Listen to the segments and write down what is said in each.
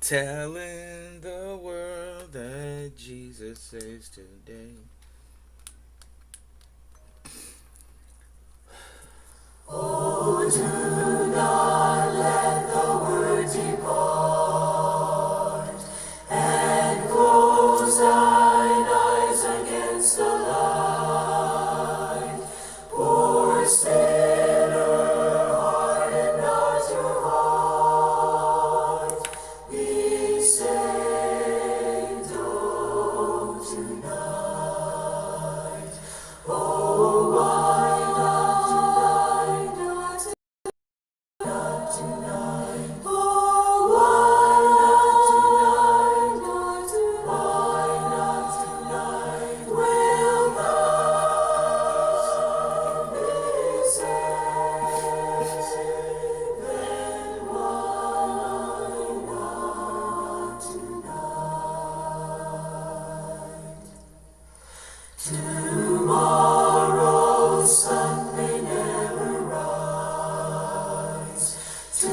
Telling the world that Jesus saves today. Oh, do not let the word depart, and close thine eyes against the light. Poor sinner, harden not your heart. Be saved, oh, tonight. Oh, why not tonight? Not tonight. Oh, why not tonight? Why not tonight? Will thou be saved? Then why not tonight? Tomorrow's sun may never rise to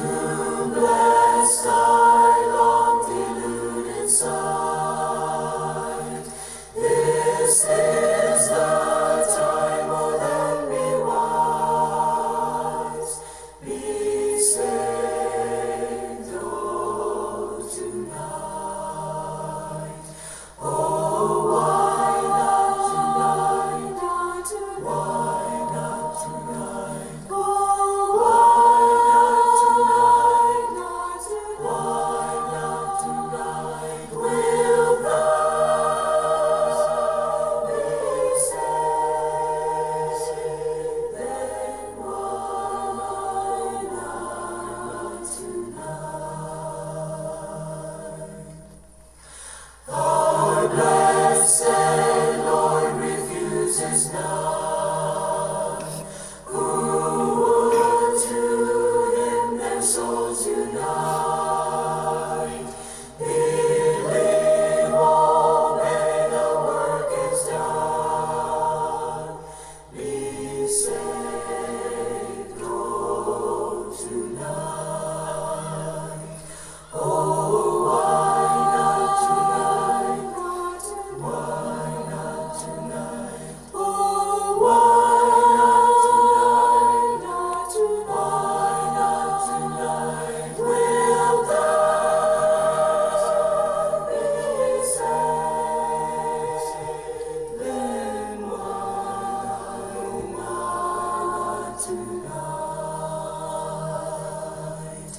bless thy long deluded sight. This is the time, oh then be wise, be saved, oh, tonight. Oh, why not tonight? Why not tonight? Oh, why not tonight? Why not tonight? Will thou be saved? Then why not tonight? Our blessed Lord refuses none who would to him their souls unite. Believe already the work is done. Be saved, oh, tonight. Oh, why not tonight? Why not tonight? Oh, why not tonight? Why not tonight? Will thou be saved? Then why not tonight?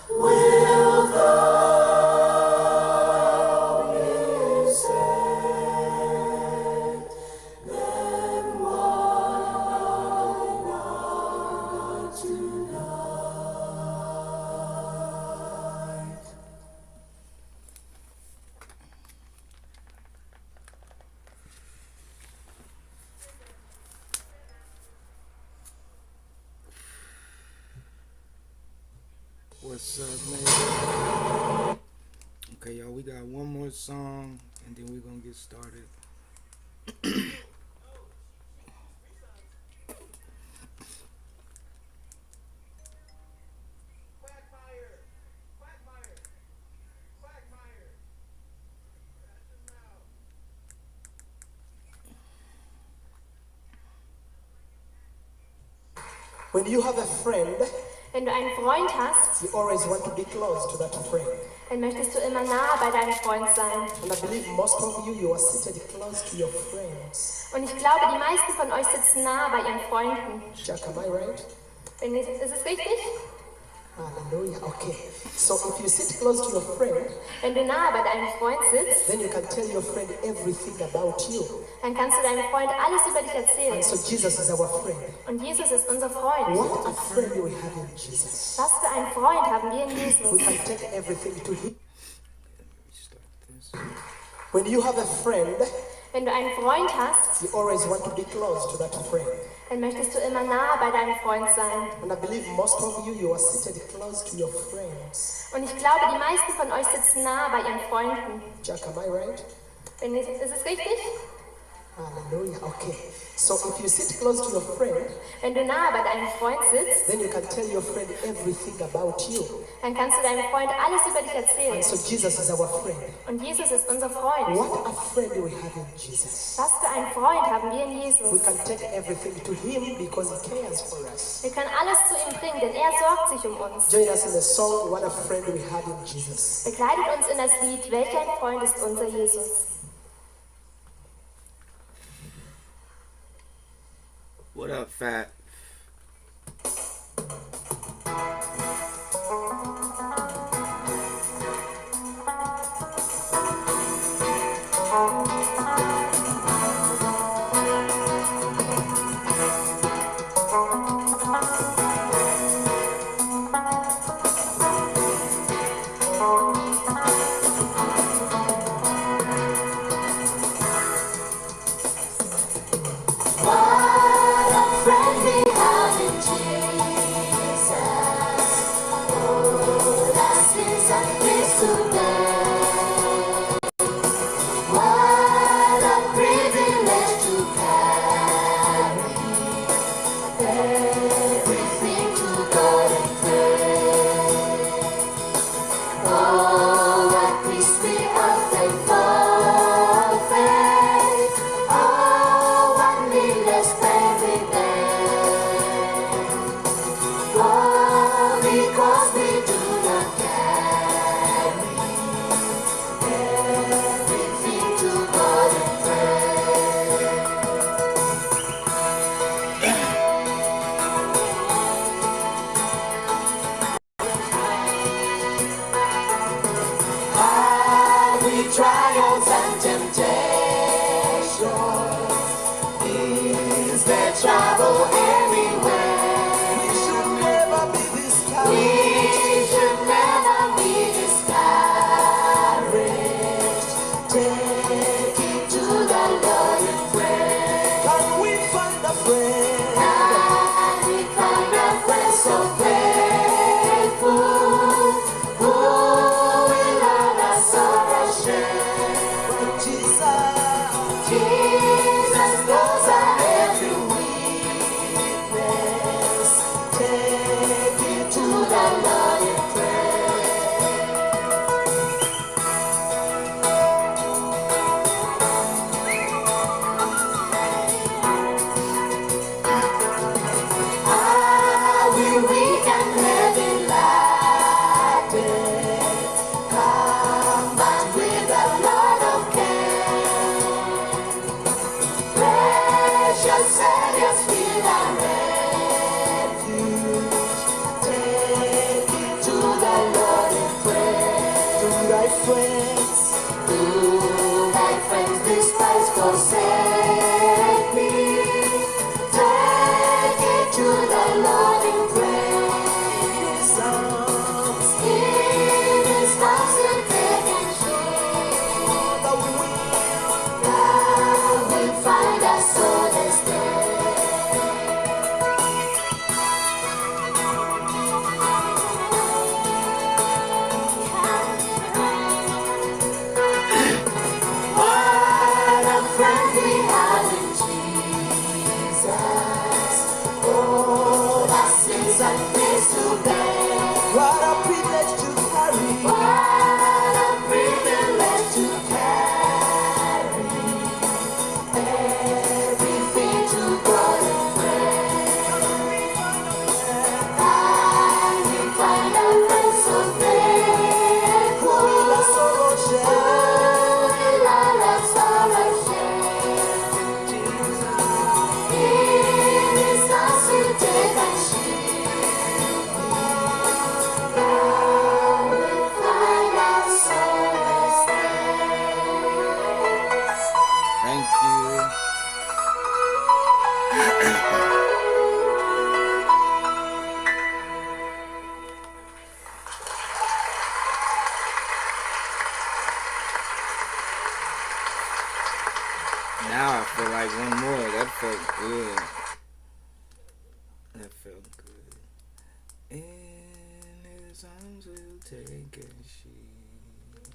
Will thou be saved? Then why not tonight? What's up, man? Okay, y'all, we got one more song and then we're gonna get started. When you have a friend, Wenn du einen Freund hast, you always want to be close to that friend. dann möchtest du immer nah bei deinem Freund sein. And I believe most of you are seated close to your friends. Und ich glaube, die meisten von euch sitzen nah bei ihren Freunden. Jack, am I right? Ist es richtig? Hallelujah. Okay. So if you sit close to your friend, Wenn du nah bei deinem Freund sitzt, then you can tell your friend everything about you. dann kannst du deinem Freund alles über dich erzählen. And so Jesus is our friend. Und Jesus ist unser Freund. What a friend we have in Jesus. Was für einen Freund haben wir in We Jesus? can take everything to him. Start this. When you have a friend, Wenn du einen Freund hast, you always want to be close to that friend. dann möchtest du immer nah bei deinem Freund sein. And I believe most of you are seated close to your friends. Und ich glaube, die meisten von euch sitzen nah bei ihren Freunden. Jack, am I right? Ist es richtig? Hallelujah. Okay. So if you sit close to your friend, Wenn du nah bei deinem Freund sitzt, then you can tell your friend everything about you. dann kannst du deinem Freund alles über dich erzählen. And so Jesus is our friend. Und Jesus ist unser Freund. What a friend we have in Jesus. Was für einen Freund haben wir in We Jesus. can take everything to him because he cares for us. Wir können alles zu ihm bringen, denn er sorgt sich um uns. Join us in the song, What a Friend We Have in Jesus. Begleitet uns in das Lied, welch ein Freund ist unser Jesus. What up, fat? Trials and temptations, is there trouble anywhere? We should never be discouraged. We should never be discouraged. Take it to the Lord in prayer. Can we find a friend? Can we find a friend so faithful? Who will learn us all our share? Jesus knows our every weakness. Take it to the Lord in prayer. Are we weak and heavy laden? Come back with the Lord of care. Precious Savior's feet and refuge. Take it to the Lord in prayer. Do thy friends despise, forsake me. Take it to the Lord in prayer. In His arms will take and shield. Thou will find us so this day. What a friend we have in Jesus. Oh, our sins and griefs to bear. What a privilege to carry. What a privilege to carry everything to God in prayer. And we find a friend so faithful. Who will our sorrow share? In His arms we'll take and shield. God will find our solace there. Thank you. Now I feel like one more. That felt good. That felt good. In His arms will take and shield thee.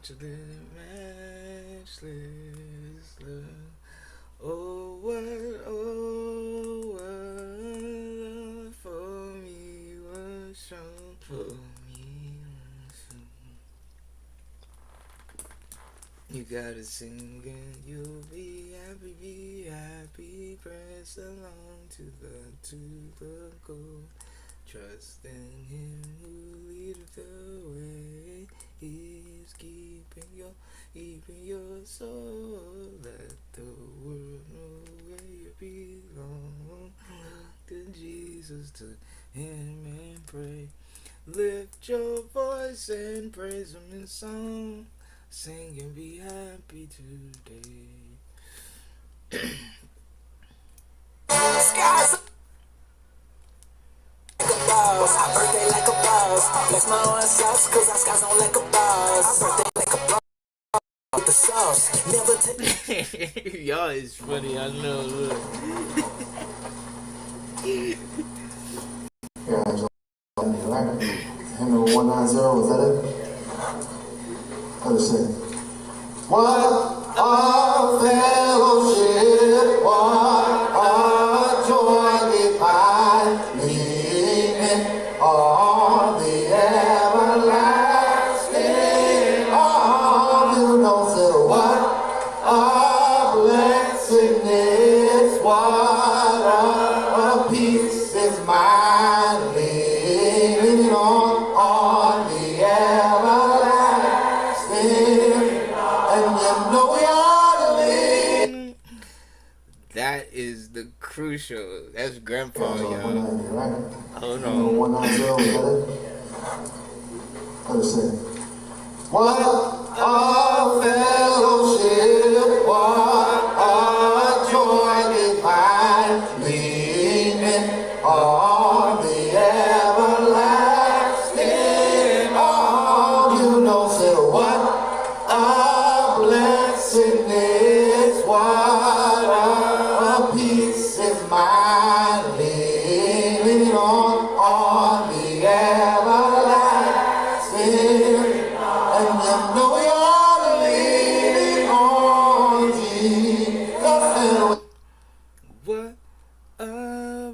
to live matchless love. Oh, what for me was shown, for me was shown. You gotta sing and you'll be happy, press along to the goal. Trust in him who leadeth the way. He's keeping your soul. Let the world know where you belong. To Jesus, to him and pray. Lift your voice and praise him in song. Sing and be happy today. Skies like a boss. I birthday like a boss. Bless my own sauce, cause I skies on like a boss. I birthday like a boss. With the sauce. Never take. Y'all is funny, I know. Look. Yeah, right? Hymn number 190, was that it? Let's sing. What a fellowship, what a joy divine, leaning on the everlasting arm. You know, so what a blessing is, what a peace is mine, leaning on the everlasting. And you know we ought to lean. That is the crucial. That's grandpa, Yeah, y'all. 190, right? Hold Hymn on. 190, was that it? Let's sing. What a fellowship, what a joy divine, leaning on the everlasting arm. You know, say what a blessing is, what a peace is mine, leaning on the everlasting. And you know we are leaning on Jesus. And What a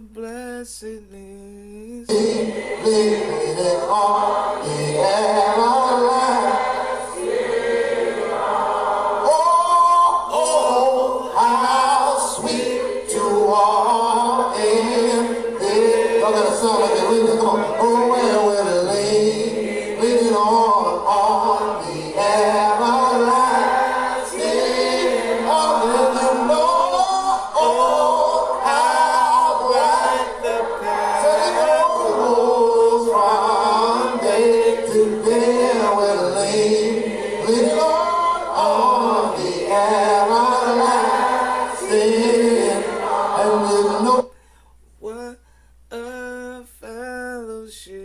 blessing is. leaning on the everlasting. Oh, oh, how sweet to walk in it. Y'all got a sound like that. Leaning, come on. Oh, where we're leaning on the everlasting. Oh, and you know, oh, how bright The path. the goes from day to day. We're leaning on the everlasting. And you know. What a fellowship.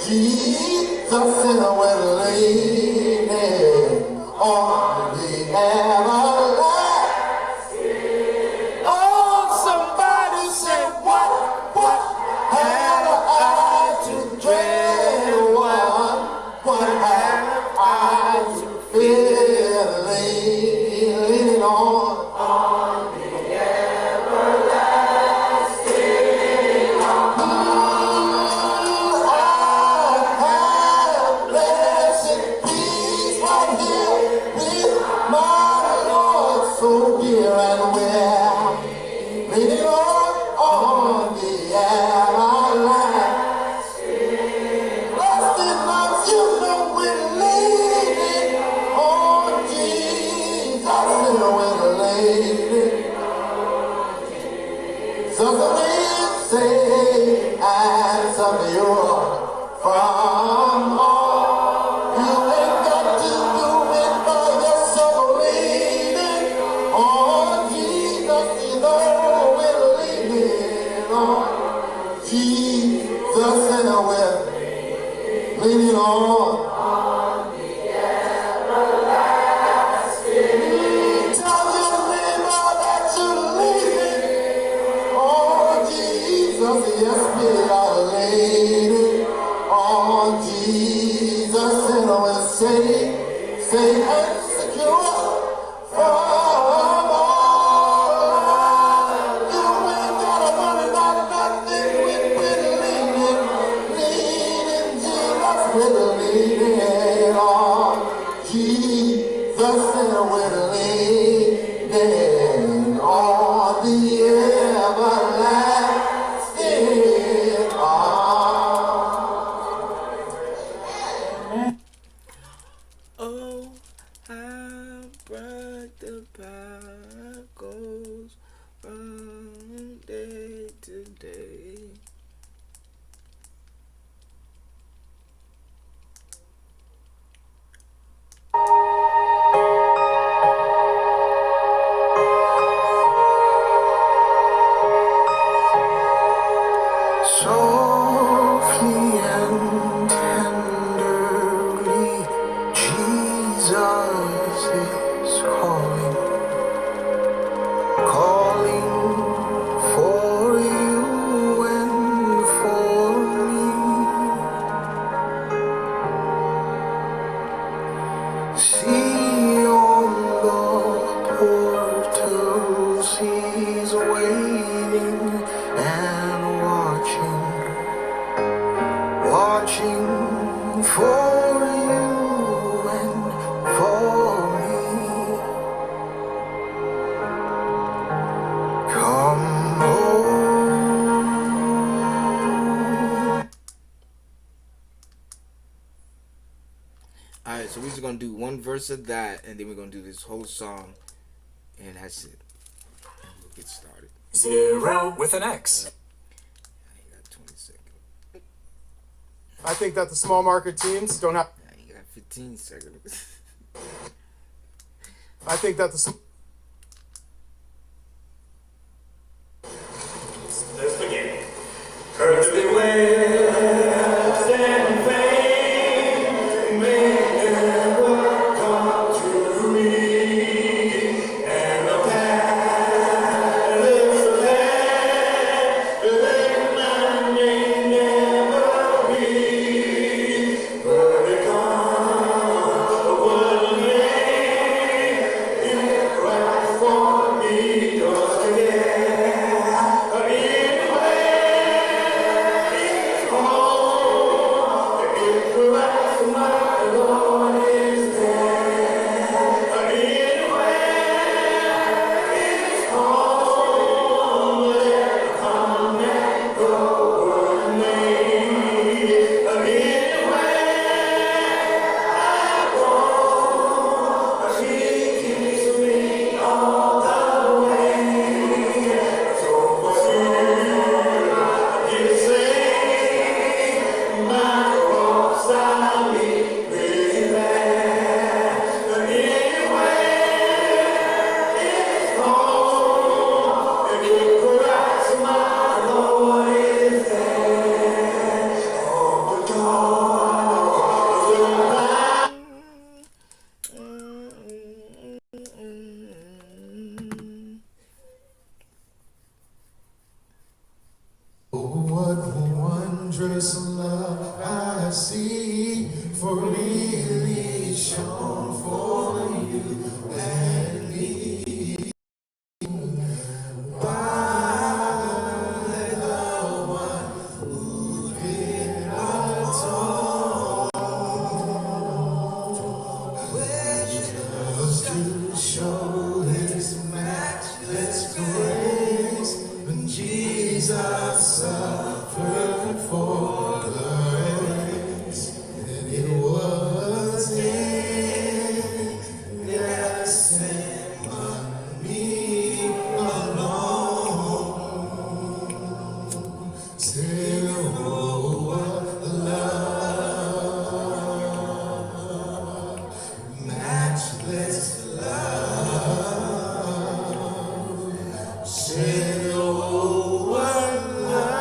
Jesus will lean on the everlasting. Oh, somebody said, what have I to dread? What have I to fear? Leaning on the everlasting. So dear and well, leaning on the everlasting. Blessed my children, we're leaning on Jesus, and we're leaning. Some of it say, and some of you from all. You ain't got to do it by yourself, leaning on Jesus, you know we're leaning on Jesus, and we're leaning on the everlasting. Tell your neighbor that you're leaning on Jesus, yes, we are leaning on Jesus, and we're safe and secure from all. You ain't gotta worry about nothing. We're leaning Jesus, we're leaning on Jesus, and we're leaning on the everlasting arm. Oh, how bright the path goes from day to day. Softly and tenderly, Jesus is calling, calling for you and for me. See on the portals, he's waiting and watching for you and for me. Come home. Alright, so we're just gonna do one verse of that, and then we're gonna do this whole song, and that's it. And we'll get started. 0 with an X. I ain't got 20 seconds. I think that the small market teams don't have. I ain't got 15 seconds. I think that the. Let's begin. Earthly waves and fame may never come to me, and the palace of heaven may never be, but it comes one day in for really shone for you and me. By the one who did atone, just to show his matchless grace when Jesus suffered for the race. And it was in Gethsemane alone. Say, oh, what love, matchless love. Say, oh, what love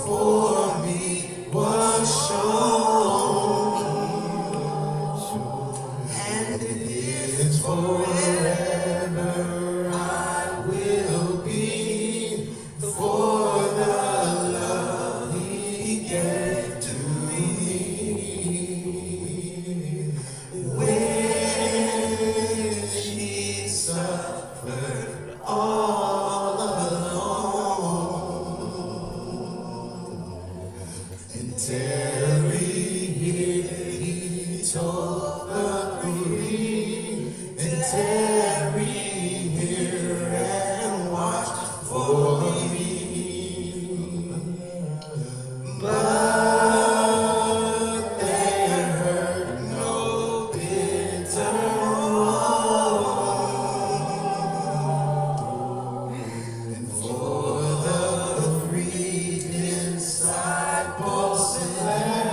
for me was shown, and it is forever I will be for the love he gave to me. When he suffered all alone, and tarry here he told the grief, and tarry here and watch for me. But they heard no bitter woe, and for the 3 disciples left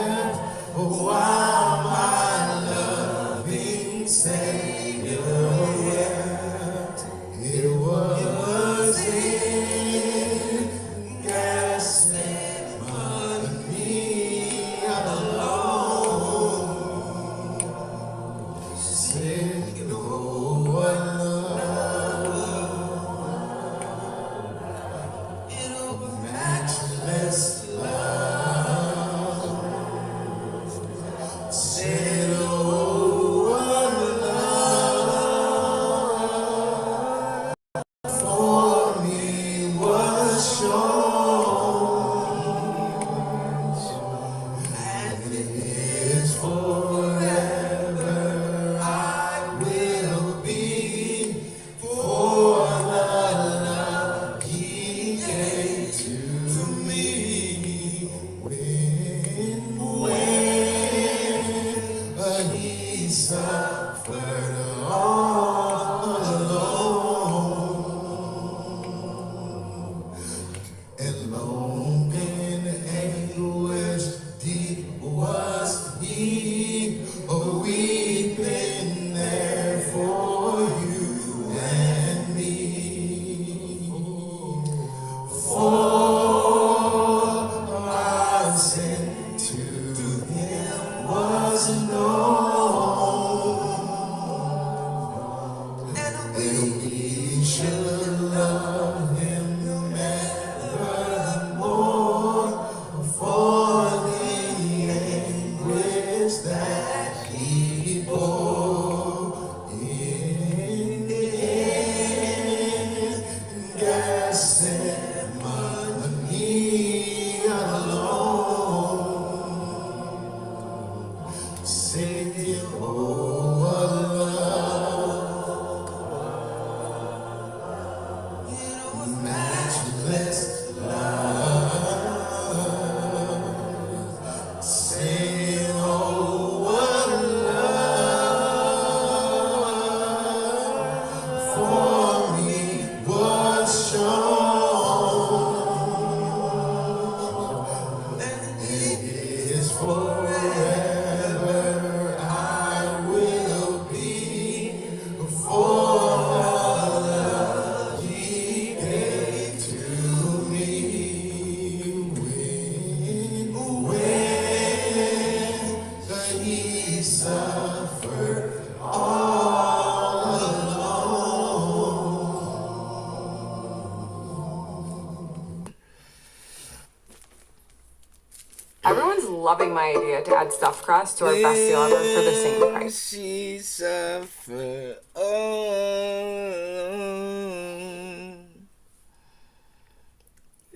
loving my idea to add stuffed crust to our best deal ever for the same price. She suffered alone.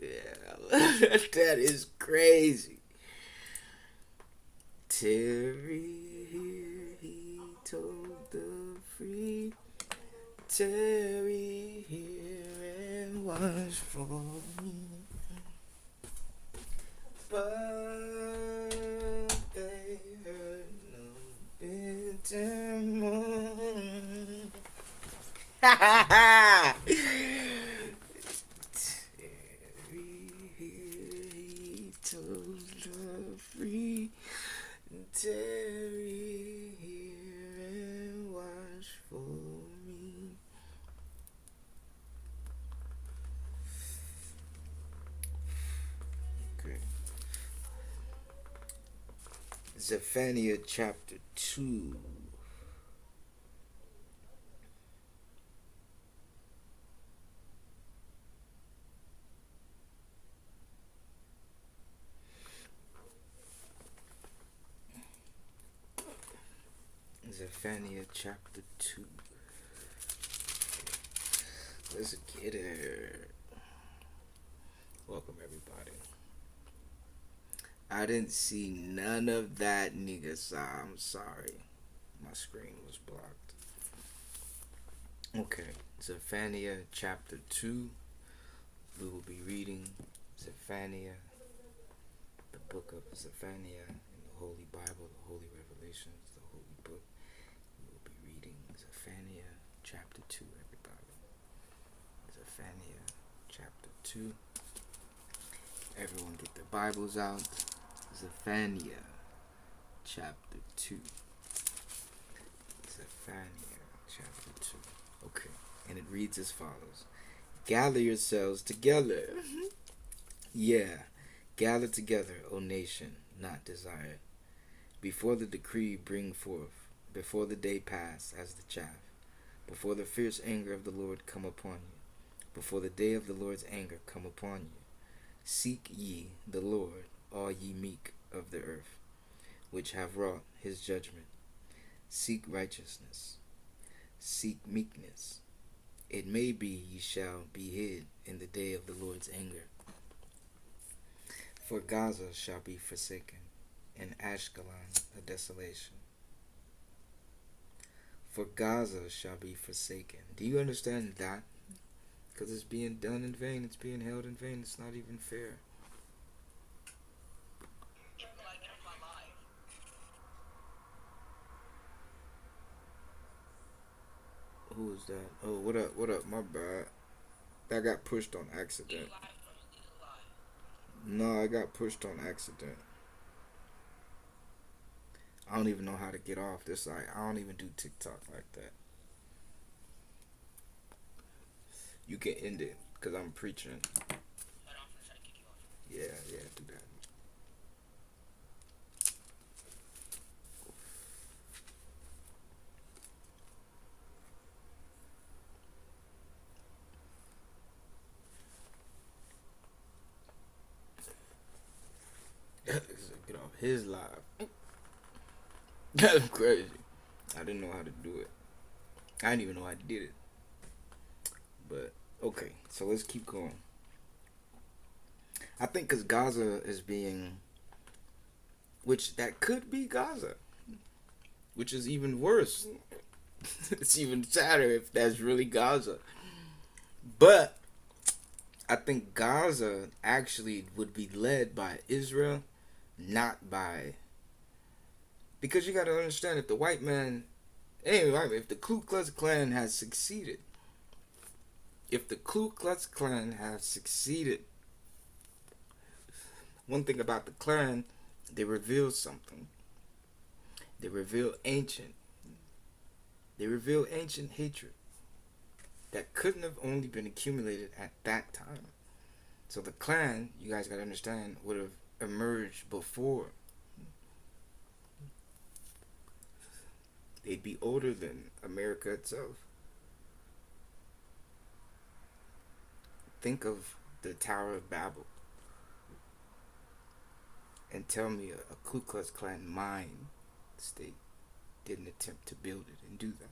Yeah, that is crazy. Terry here, he told the free. Terry here and was for me. But they heard no bitter moan. Terry here, he told the free. Terry here and watch for me. Okay. Zephaniah chapter 2. Zephaniah chapter 2. Let's get it. Welcome, everybody. I didn't see none of that, nigga, so I'm sorry. My screen was blocked. Okay, Zephaniah chapter 2. We will be reading Zephaniah, the book of Zephaniah in the Holy Bible, the Holy Revelations, the Holy Book. We will be reading Zephaniah chapter 2, everybody. Zephaniah chapter 2. Everyone get their Bibles out. Zephaniah chapter 2. Zephaniah chapter 2. Okay, and it reads as follows. Gather yourselves together. Yeah, gather together, O nation, not desired. Before the decree bring forth, before the day pass as the chaff, before the fierce anger of the Lord come upon you, before the day of the Lord's anger come upon you. Seek ye the Lord, all ye meek of the earth, which have wrought his judgment. Seek righteousness. Seek meekness. It may be ye shall be hid in the day of the Lord's anger. For Gaza shall be forsaken, and Ashkelon a desolation. For Gaza shall be forsaken. Do you understand that? Because it's being done in vain. It's being held in vain. It's not even fair. Who is that? Oh, what up? What up? My bad. That got pushed on accident. No, I got pushed on accident. I don't even know how to get off this site. I don't even do TikTok like that. You can end it, because I'm preaching. Yeah, do that. Get off his live. That's crazy. I didn't know how to do it. I didn't even know I did it. But, okay, so let's keep going. I think because Gaza is being, which that could be Gaza, which is even worse. It's even sadder if that's really Gaza. But I think Gaza actually would be led by Israel, not by, because you got to understand, if the white man, anyway, if the Ku Klux Klan has succeeded, one thing about the Klan, they reveal something. They reveal ancient hatred that couldn't have only been accumulated at that time. So the Klan, you guys gotta understand, would have emerged before. They'd be older than America itself. Think of the Tower of Babel and tell me a Ku Klux Klan mind state didn't attempt to build it and do that.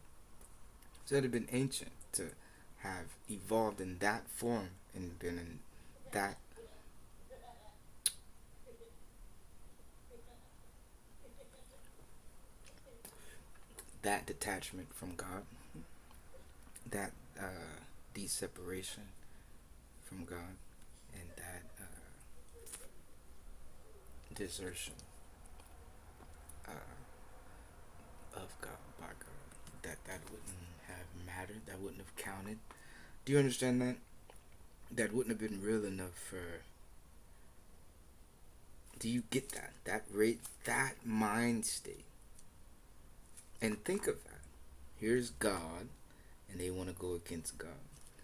So it had been ancient to have evolved in that form and been in that detachment from God, that de-separation from God, and that desertion of God by God. That wouldn't have mattered. That wouldn't have counted. Do you understand that? That wouldn't have been real enough for. Do you get that? That mind state. And think of that. Here's God, and they want to go against God.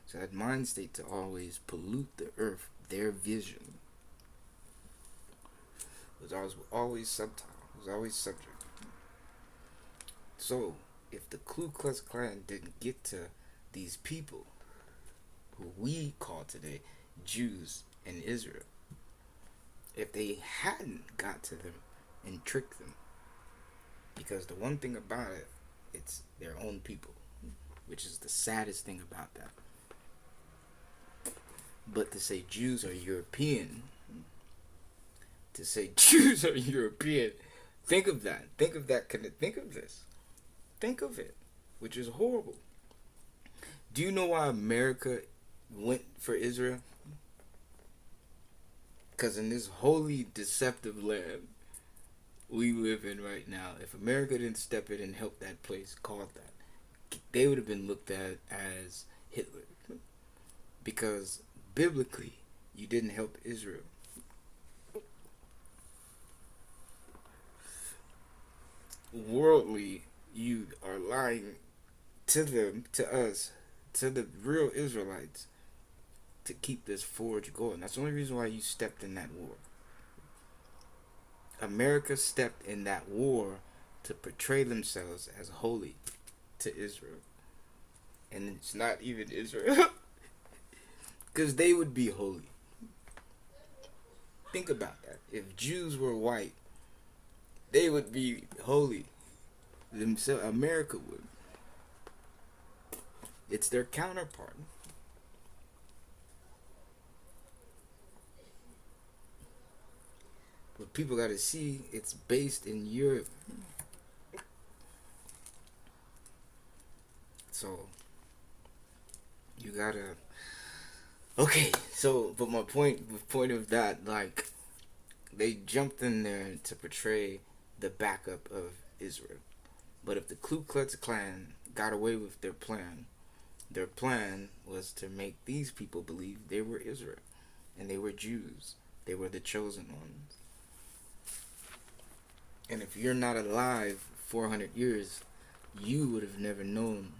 So that mind state to always pollute the earth, their vision, was always subtle. Was always subject. So, if the Ku Klux Klan didn't get to these people, who we call today Jews in Israel, if they hadn't got to them and tricked them, because the one thing about it, it's their own people, which is the saddest thing about that. But to say Jews are European, think of that. Think of that. Think of this. Think of it, which is horrible. Do you know why America went for Israel? Because in this holy, deceptive land we live in right now, if America didn't step in and help that place called that, they would have been looked at as Hitler. Because biblically, you didn't help Israel. Worldly, you are lying to them, to us, to the real Israelites, to keep this forge going. That's the only reason why you stepped in that war. America stepped in that war to portray themselves as holy to Israel. And it's not even Israel. Because they would be holy. Think about that. If Jews were white, they would be holy themselves. America would. It's their counterpart. But people got to see it's based in Europe. So you gotta. Okay, so but my point of that, like, they jumped in there to portray the backup of Israel. But if the Ku Klux Klan got away with their plan was to make these people believe they were Israel and they were Jews. They were the chosen ones. And if you're not alive 400 years, you would have never known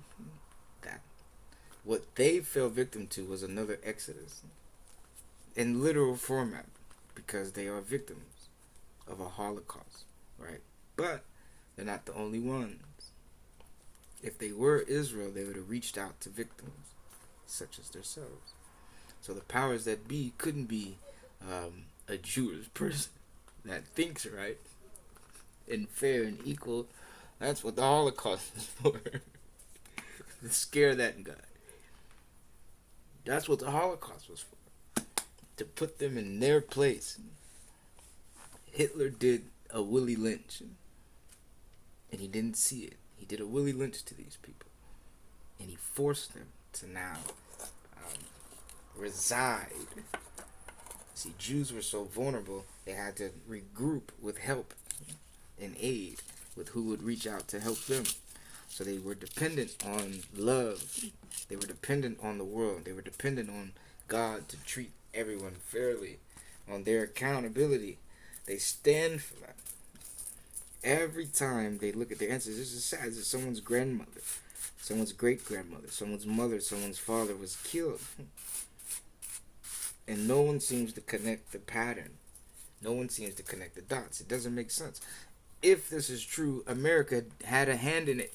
that. What they fell victim to was another Exodus. In literal format. Because they are victims of a Holocaust. Right? But they're not the only ones. If they were Israel, they would have reached out to victims such as themselves. So the powers that be couldn't be a Jewish person that thinks right and fair and equal. That's what the Holocaust is for. To scare that guy. That's what the Holocaust was for. To put them in their place. Hitler did a Willie Lynch. And he didn't see it. He did a Willie Lynch to these people. And he forced them to now reside. See, Jews were so vulnerable, they had to regroup with help and aid with who would reach out to help them. So they were dependent on love. They were dependent on the world. They were dependent on God to treat everyone fairly, on their accountability. They stand for that. Every time they look at their ancestors, this is sad. This is someone's grandmother, someone's great-grandmother, someone's mother, someone's father was killed. And no one seems to connect the pattern. No one seems to connect the dots. It doesn't make sense. If this is true, America had a hand in it.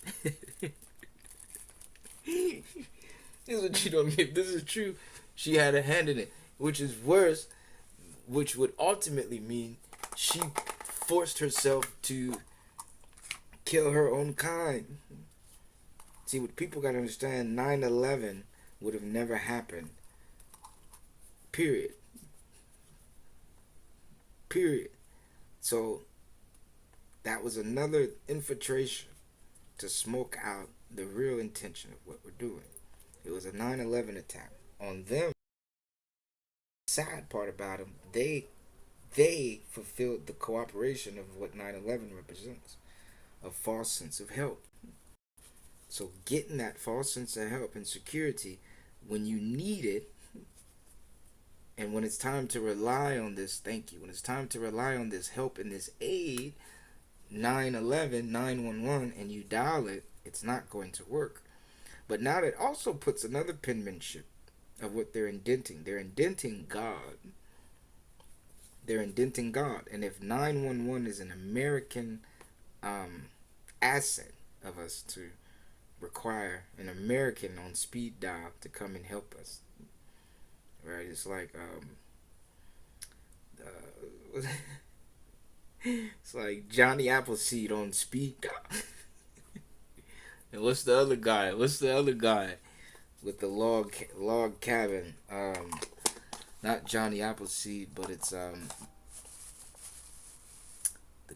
Here's what you don't get. If this is true, she had a hand in it. Which is worse, which would ultimately mean She forced herself to kill her own kind. See, what people gotta understand, 9/11 would have never happened. Period. Period. So, that was another infiltration to smoke out the real intention of what we're doing. It was a 9/11 attack on them. Sad part about them, they fulfilled the cooperation of what 9/11 represents, a false sense of help. So getting that false sense of help and security when you need it, and when it's time to rely on this, thank you, when it's time to rely on this help and this aid, 911, 911, and you dial it, it's not going to work. But now that also puts another penmanship of what they're indenting. They're indenting God. They're indenting God. And if 911 is an American asset of us to require an American on speed dial to come and help us, right? It's like it's like Johnny Appleseed on speed dial. And what's the other guy? What's the other guy with the log cabin? Not Johnny Appleseed, but it's the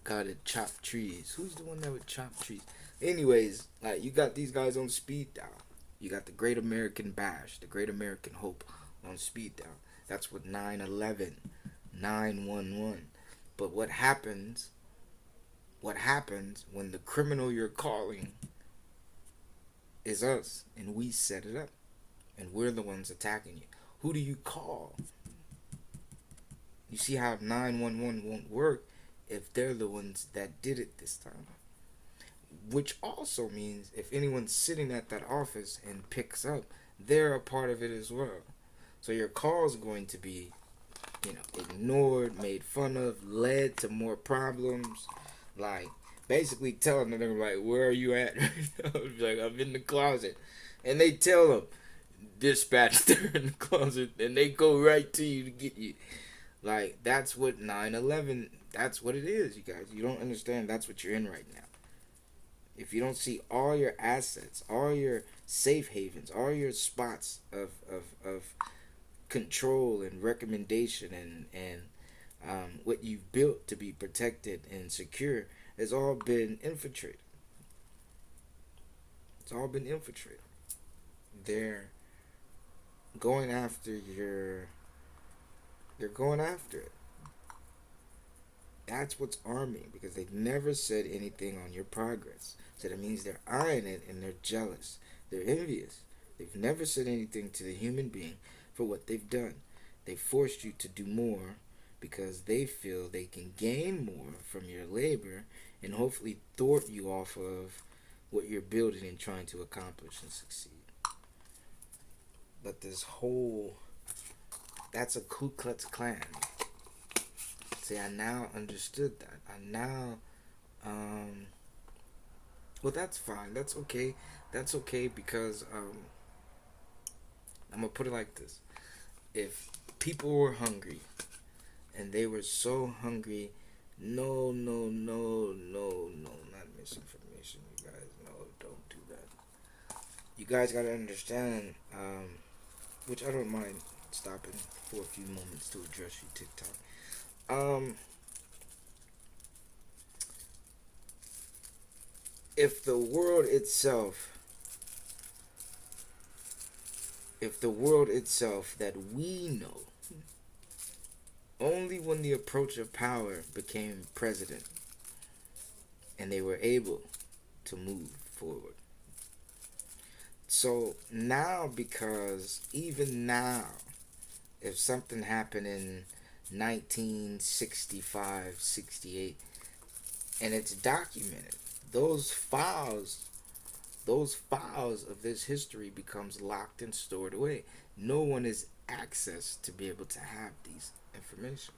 guy that chopped trees. Who's the one that would chop trees? Anyways, like, you got these guys on speed dial. You got the Great American Bash, the Great American Hope on speed dial. That's what 911, 911. But what happens when the criminal you're calling is us, and we set it up, and we're the ones attacking you? Who do you call? You see how 911 won't work if they're the ones that did it this time. Which also means if anyone's sitting at that office and picks up, they're a part of it as well. So your call's going to be, ignored, made fun of, led to more problems. Like, basically telling them, like, where are you at? Like, I'm in the closet. And they tell them, dispatch, they're in the closet, and they go right to you to get you. Like, that's what 9/11, that's what it is, you guys. You don't understand, that's what you're in right now. If you don't see all your assets, all your safe havens, all your spots of control and recommendation and what you've built to be protected and secure, has all been infiltrated. It's all been infiltrated. They're going after they're going after it. That's what's arming, because they've never said anything on your progress. So that means they're eyeing it and they're jealous. They're envious. They've never said anything to the human being for what they've done. They forced you to do more because they feel they can gain more from your labor and hopefully thwart you off of what you're building and trying to accomplish and succeed. But this whole, that's a Ku Klux Klan. See, I now understood that. I now, well, that's fine. That's okay. That's okay, because I'm gonna put it like this. If people were hungry, and they were so hungry, no, not misinformation, you guys. No, don't do that. You guys gotta understand, which I don't mind stopping for a few moments to address you, TikTok. If the world itself that we know, only when the approach of power became president and they were able to move forward. So now, because even now, if something happened in 1965, 68, and it's documented, those files of this history becomes locked and stored away. No one has access to be able to have these information.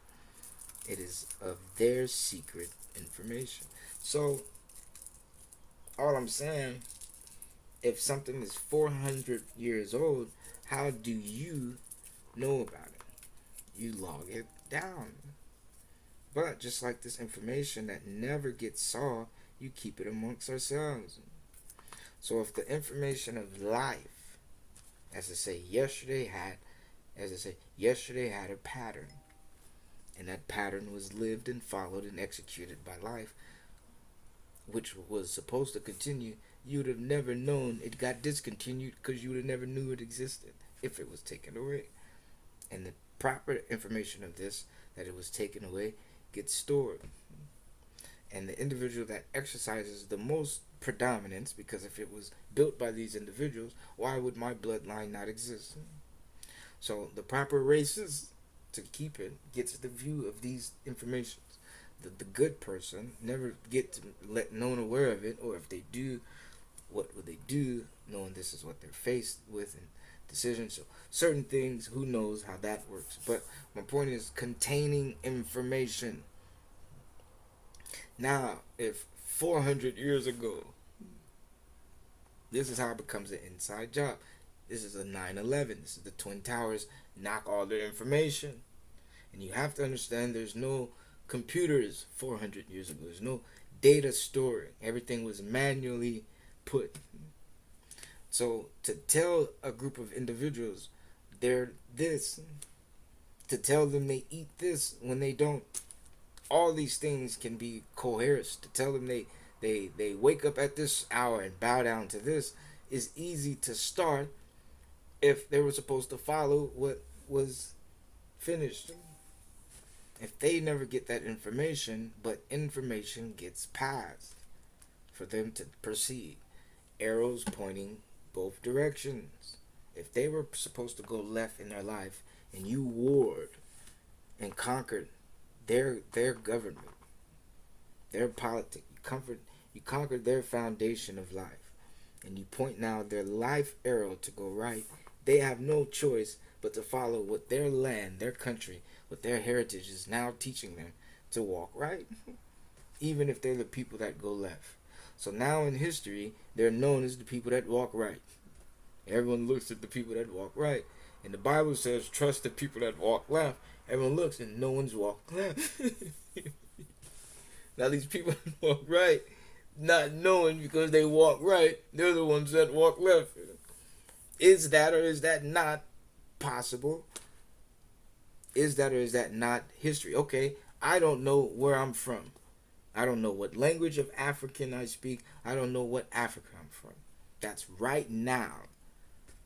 It is of their secret information. So all I'm saying, if something is 400 years old, how do you know about it? You log it down. But just like this information that never gets saw, you keep it amongst ourselves. So if the information of life, as I say, yesterday had a pattern, and that pattern was lived and followed and executed by life, which was supposed to continue, you'd have never known it got discontinued because you would have never knew it existed if it was taken away. And the proper information of this, that it was taken away, gets stored. And the individual that exercises the most predominance, because if it was built by these individuals, why would my bloodline not exist? So the proper races to keep it gets the view of these informations. The good person never get to let known aware of it, or if they do, what would they do, knowing this is what they're faced with and decisions. So certain things, who knows how that works. But my point is containing information. Now, if 400 years ago, this is how it becomes an inside job. This is a 9/11. This is the Twin Towers. Knock all their information. And you have to understand there's no computers 400 years ago. There's no data storing. Everything was manually put. So to tell a group of individuals they're this, to tell them they eat this when they don't, all these things can be coerced. To tell them they wake up at this hour and bow down to this is easy to start if they were supposed to follow what was finished. If they never get that information, but information gets passed for them to proceed. Arrows pointing both directions. If they were supposed to go left in their life and you warred and conquered their government, their politics, you conquered their foundation of life, and you point now their life arrow to go right, they have no choice but to follow what their land, their country, what their heritage is now teaching them to walk right, even if they're the people that go left. So now in history, they're known as the people that walk right. Everyone looks at the people that walk right. And the Bible says, trust the people that walk left. Everyone looks and no one's walked left. Now these people that walk right, not knowing because they walk right, they're the ones that walk left. Is that or is that not possible? Is that or is that not history? Okay, I don't know where I'm from. I don't know what language of African I speak. I don't know what Africa I'm from. That's right now.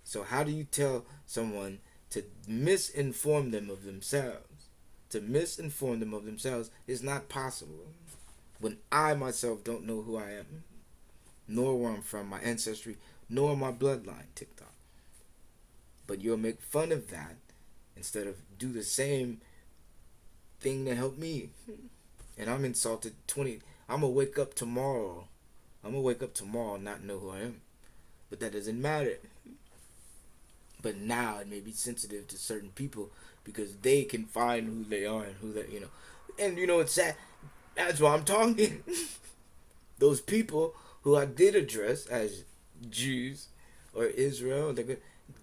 So how do you tell someone to misinform them of themselves? To misinform them of themselves is not possible when I myself don't know who I am, nor where I'm from, my ancestry, nor my bloodline, TikTok. But you'll make fun of that instead of do the same thing to help me. And I'm insulted 20. I'm going to wake up tomorrow. Not know who I am. But that doesn't matter. But now it may be sensitive to certain people because they can find who they are and who they, And it's sad. That's why I'm talking. Those people who I did address as Jews or Israel,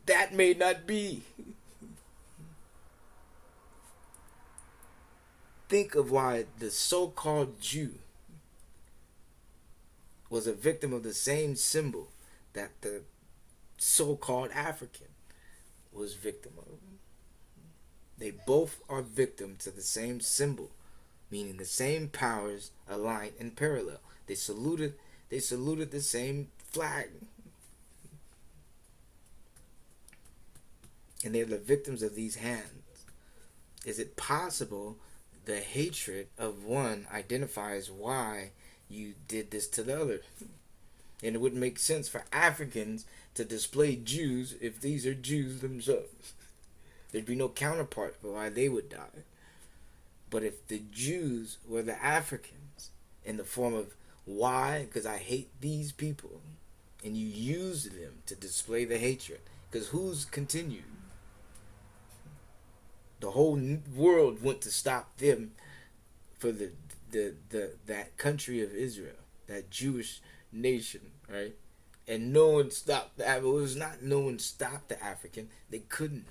that may not be. Think of why the so-called Jew was a victim of the same symbol that the so-called African was victim of. They both are victim to the same symbol, meaning the same powers aligned in parallel. They saluted the same flag. And they're the victims of these hands. Is it possible the hatred of one identifies why you did this to the other? And it wouldn't make sense for Africans to display Jews if these are Jews themselves. There'd be no counterpart for why they would die. But if the Jews were the Africans in the form of why, because I hate these people, and you use them to display the hatred, because who's continued? The whole world went to stop them for that country of Israel, that Jewish nation, right? And no one stopped the African. It was not no one stopped the African. They couldn't.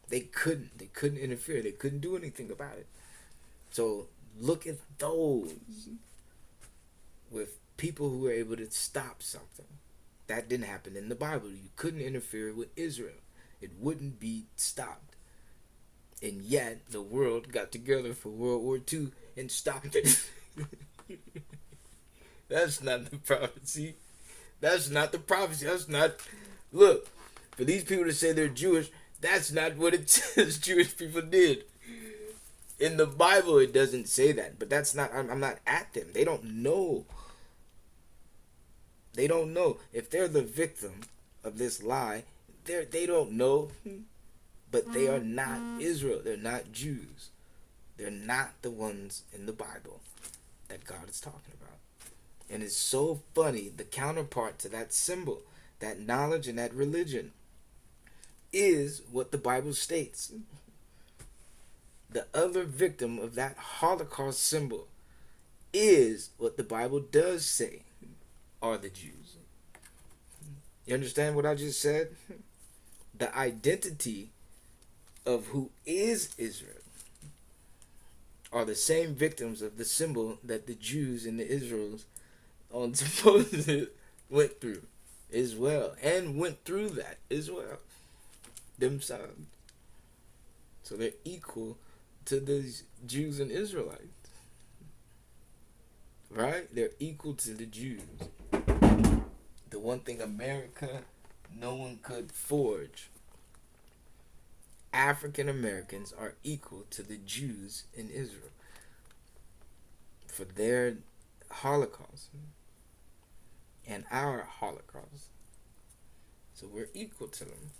They couldn't interfere. They couldn't do anything about it. So look at those with people who were able to stop something. That didn't happen in the Bible. You couldn't interfere with Israel. It wouldn't be stopped. And yet, the world got together for World War II and stopped it. That's not the prophecy. That's not the prophecy. That's not... Look, for these people to say they're Jewish, that's not what it says Jewish people did. In the Bible, it doesn't say that. But that's not... I'm not at them. They don't know. They don't know. If they're the victim of this lie, they don't know. But they are not Israel. They're not Jews. They're not the ones in the Bible that God is talking about. And it's so funny, the counterpart to that symbol, that knowledge and that religion, is what the Bible states. The other victim of that Holocaust symbol is what the Bible does say are the Jews. You understand what I just said? The identity of who is Israel are the same victims of the symbol that the Jews and the Israels on supposed went through as well, and went through that as well themselves. So they're equal to these Jews and Israelites, right? They're equal to the Jews. The one thing America, no one could forge. African Americans are equal to the Jews in Israel for their Holocaust and our Holocaust. So we're equal to them.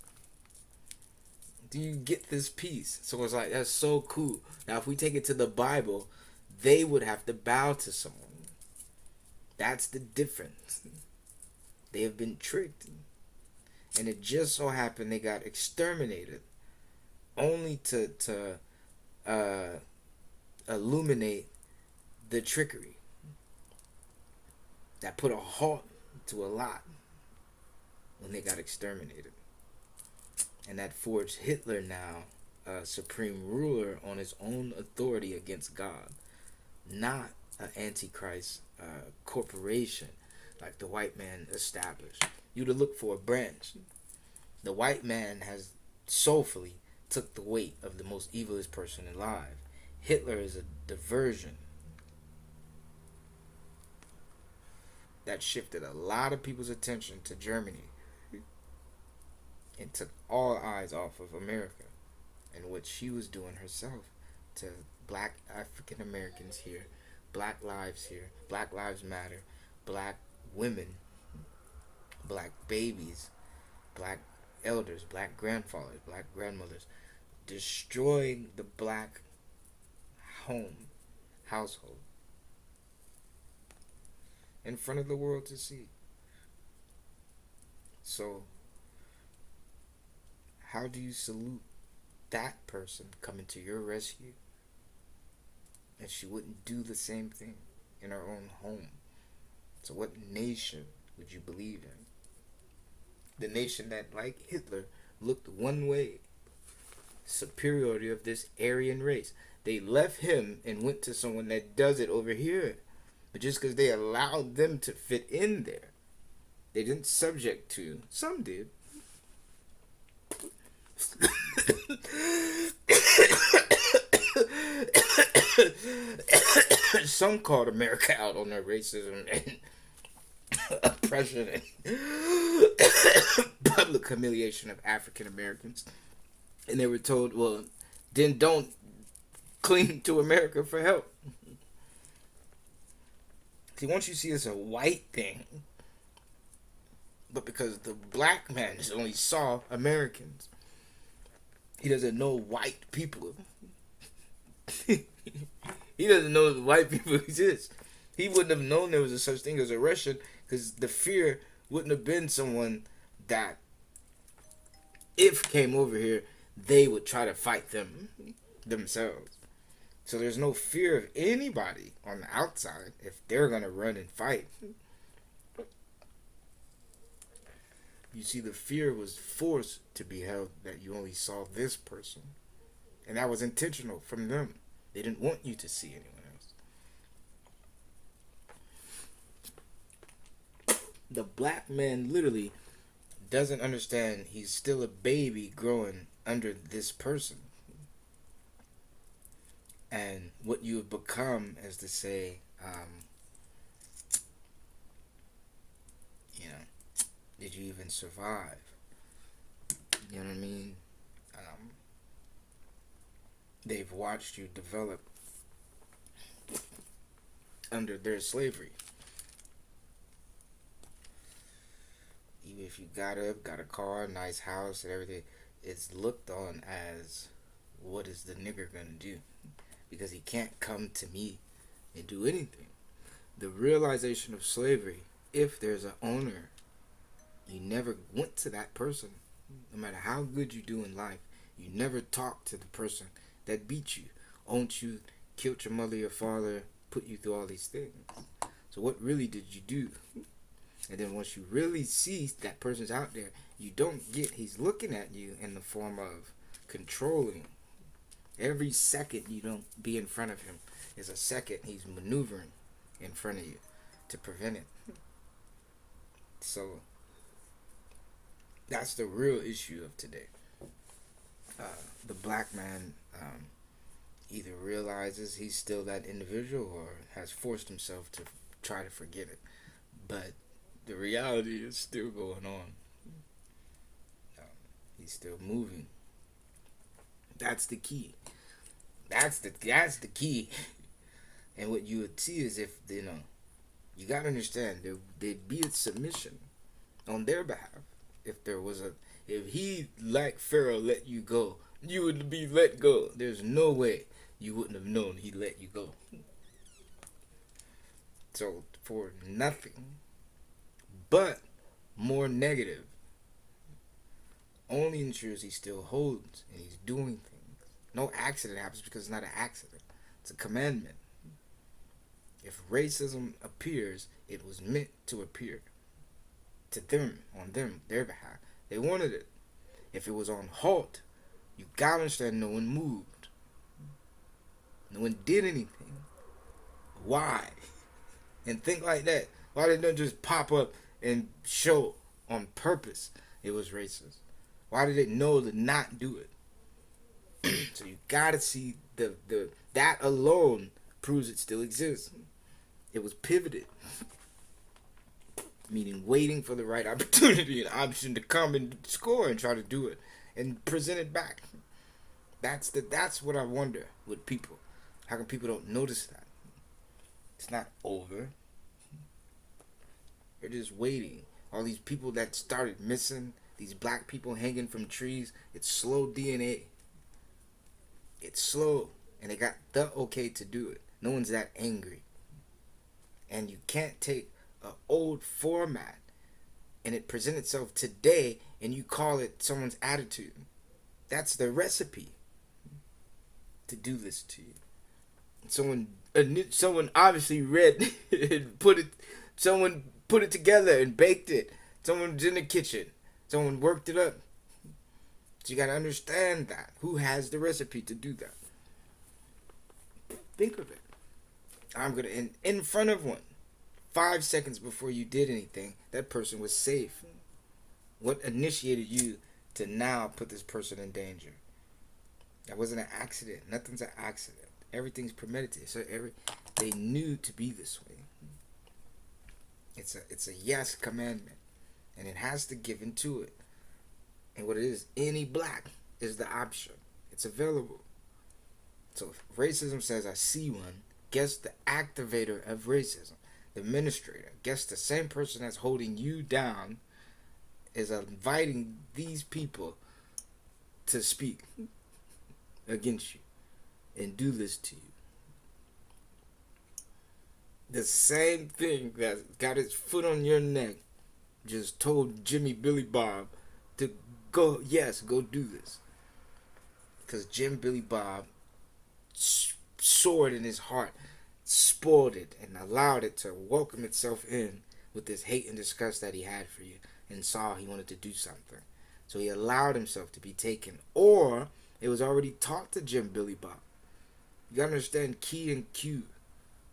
Do you get this piece? So it's like, that's so cool. Now, if we take it to the Bible, they would have to bow to someone. That's the difference. They have been tricked. And it just so happened they got exterminated only to illuminate the trickery that put a halt to a lot when they got exterminated. And that forged Hitler now a supreme ruler on his own authority against God, not an antichrist corporation like the white man established. You to look for a branch. The white man has soulfully took the weight of the most evilest person alive. Hitler is a diversion that shifted a lot of people's attention to Germany and took all eyes off of America and what she was doing herself to black African Americans here, black lives here, Black Lives Matter, black women, black babies, black elders, black grandfathers, black grandmothers, destroying the black household in front of the world to see. So how do you salute that person coming to your rescue? And she wouldn't do the same thing in her own home. So what nation would you believe in? The nation that, like Hitler, looked one way. Superiority of this Aryan race. They left him and went to someone that does it over here. But just because they allowed them to fit in there, they didn't subject to. Some did. Some called America out on their racism and oppression and public humiliation of African Americans. And they were told, well, then don't cling to America for help. See, once you see it's a white thing, but because the black man only saw Americans, he doesn't know white people. He doesn't know that white people exist. He wouldn't have known there was a such thing as a Russian because the fear wouldn't have been someone that, if came over here, they would try to fight them themselves. So there's no fear of anybody on the outside if they're going to run and fight. You see, the fear was forced to be held that you only saw this person. And that was intentional from them. They didn't want you to see anyone else. The black man literally doesn't understand he's still a baby growing under this person. And what you have become, as to say, did you even survive? You know what I mean? They've watched you develop under their slavery. Even if you got a car, nice house, and everything, it's looked on as, what is the nigger gonna do? Because he can't come to me and do anything. The realization of slavery, if there's an owner, you never went to that person. No matter how good you do in life, you never talked to the person that beat you, owned you, killed your mother, your father, put you through all these things. So what really did you do? And then once you really see that person's out there, you don't get, he's looking at you in the form of controlling. Every second you don't be in front of him is a second he's maneuvering in front of you to prevent it. So that's the real issue of today. The black man either realizes he's still that individual or has forced himself to try to forget it. But the reality is still going on. He's still moving. That's the key. That's the key. And what you would see is, if you you gotta understand, there'd be a submission on their behalf. If he, like Pharaoh, let you go, you would be let go. There's no way you wouldn't have known he let you go. So for nothing but more negative only ensures he still holds and he's doing things. No accident happens because it's not an accident. It's a commandment. If racism appears, it was meant to appear to them, on them, their behalf. They wanted it. If it was on halt, you gotta understand no one moved. No one did anything. Why? And think like that. Why didn't they just pop up and show on purpose it was racist? Why did it know to not do it? So you gotta see that alone proves it still exists. It was pivoted. Meaning waiting for the right opportunity and option to come and score and try to do it and present it back. That's what I wonder with people. How come people don't notice that? It's not over. They're just waiting. All these people that started missing, these black people hanging from trees, it's slow DNA. It's slow. And they got the okay to do it. No one's that angry. And you can't take an old format and it present itself today and you call it someone's attitude. That's the recipe to do this to you. Someone obviously read and someone put it together and baked it. Someone's in the kitchen. Someone worked it up. So you gotta understand that. Who has the recipe to do that? Think of it. I'm gonna in front of one. 5 seconds before you did anything, that person was safe. What initiated you to now put this person in danger? That wasn't an accident. Nothing's an accident. Everything's premeditated. So they knew to be this way. It's a yes commandment, and it has to give into it. And what it is, any black is the option. It's available. So if racism says I see one, guess the activator of racism. The administrator, guess the same person that's holding you down is inviting these people to speak against you and do this to you. The same thing that got its foot on your neck just told Jimmy Billy Bob to go do this. Because Jim Billy Bob soared in his heart, spoiled it, and allowed it to welcome itself in with this hate and disgust that he had for you, and saw he wanted to do something. So he allowed himself to be taken. Or it was already taught to Jim Billy Bob. You gotta understand key and cue.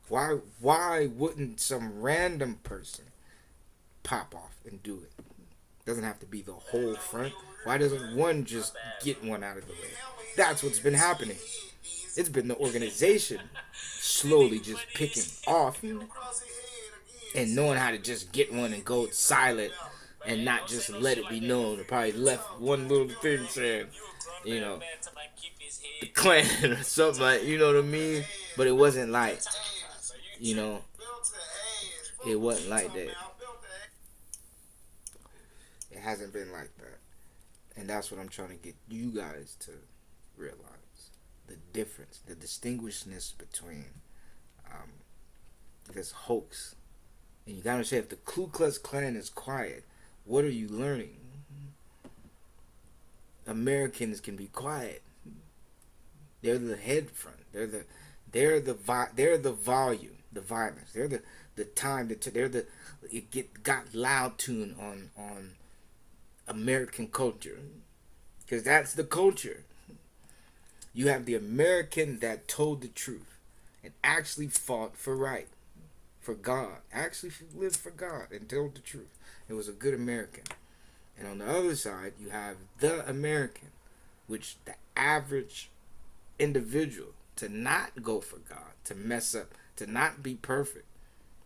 Why wouldn't some random person pop off and do it? Doesn't have to be the whole front. Why doesn't one just get one out of the way? That's what's been happening. It's been the organization slowly just picking off and knowing how to just get one and go silent and not just let it be known. It probably left one little thing saying, you know, the Klan or something like, you know what I mean? But it wasn't like, you know, it wasn't like that. It hasn't been like that. And that's what I'm trying to get you guys to realize. The difference, the distinguishedness between this hoax. And you gotta say, if the Ku Klux Klan is quiet, what are you learning? Americans can be quiet. They're the head front. They're the volume, the violence. They're the time that got loud tune on American culture, because that's the culture. You have the American that told the truth and actually fought for right, for God, actually lived for God and told the truth. It was a good American. And on the other side, you have the American, which the average individual to not go for God, to mess up, to not be perfect,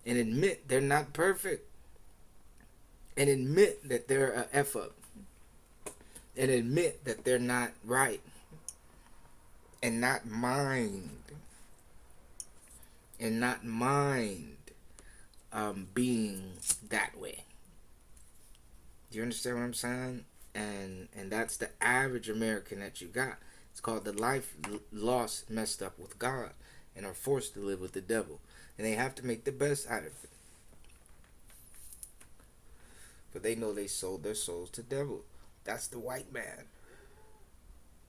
and admit they're not perfect, and admit that they're a F up, and admit that they're not right, and not mind being that way. Do you understand what I'm saying? And that's the average American that you got. It's called the life lost, messed up with God, and are forced to live with the devil, and they have to make the best out of it. But they know they sold their souls to the devil. That's the white man.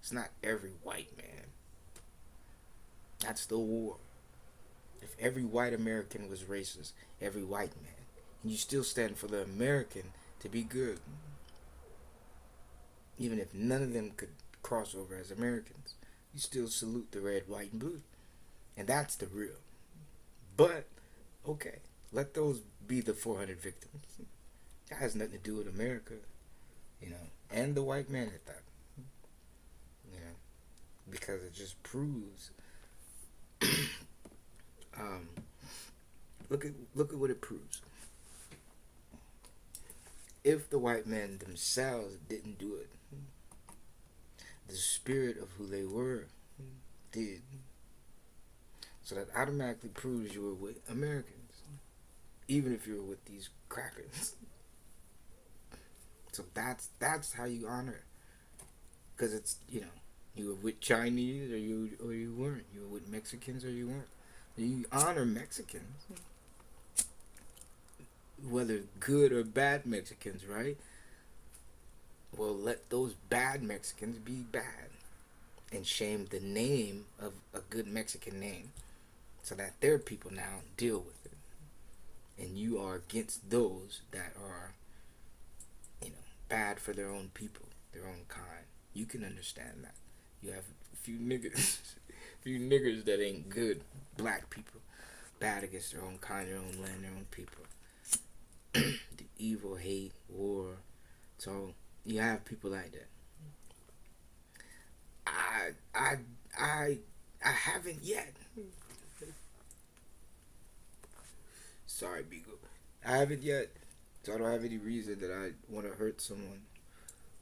It's not every white man. That's the war. If every white American was racist, every white man, and you still stand for the American to be good, even if none of them could cross over as Americans, you still salute the red, white, and blue. And that's the real. But, okay, let those be the 400 victims. That has nothing to do with America, you know, and the white man at that. You know, because it just proves look at what it proves. If the white men themselves didn't do it, the spirit of who they were did. So that automatically proves you were with Americans, even if you were with these crackers. So that's how you honor, because it's, you know, you were with Chinese or you weren't. You were with Mexicans or you weren't. You honor Mexicans, whether good or bad Mexicans, right? Well, let those bad Mexicans be bad, and shame the name of a good Mexican name, so that their people now deal with it. And you are against those that are, you know, bad for their own people, their own kind. You can understand that. You have a few niggers that ain't good, black people, bad against their own kind, their own land, their own people. The evil, hate, war. So you have people like that. I haven't yet. Sorry, Beagle. I haven't yet. So I don't have any reason that I want to hurt someone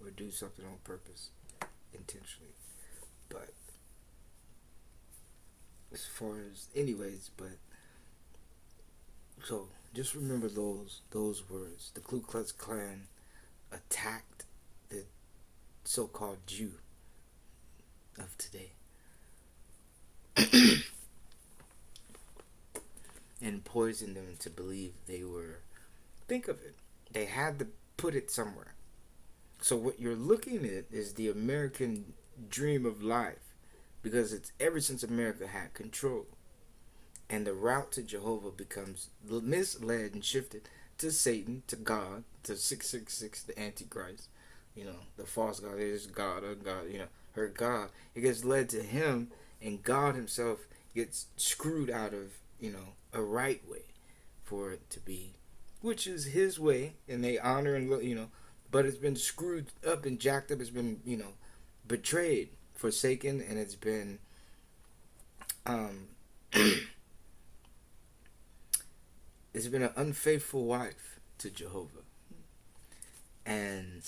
or do something on purpose, intentionally. But as far as, anyways, but so just remember those words. The Ku Klux Klan attacked the so-called Jew of today and poisoned them to believe they were. Think of it. They had to put it somewhere. So what you're looking at is the American dream of life, because it's ever since America had control, and the route to Jehovah becomes misled and shifted to Satan, to God, to 666, the Antichrist, you know, the false God is God, or God, you know, her God. It gets led to him, and God himself gets screwed out of, a right way for it to be, which is his way, and they honor and, but it's been screwed up and jacked up. It's been, betrayed, forsaken, and it's been, it's been an unfaithful wife to Jehovah. And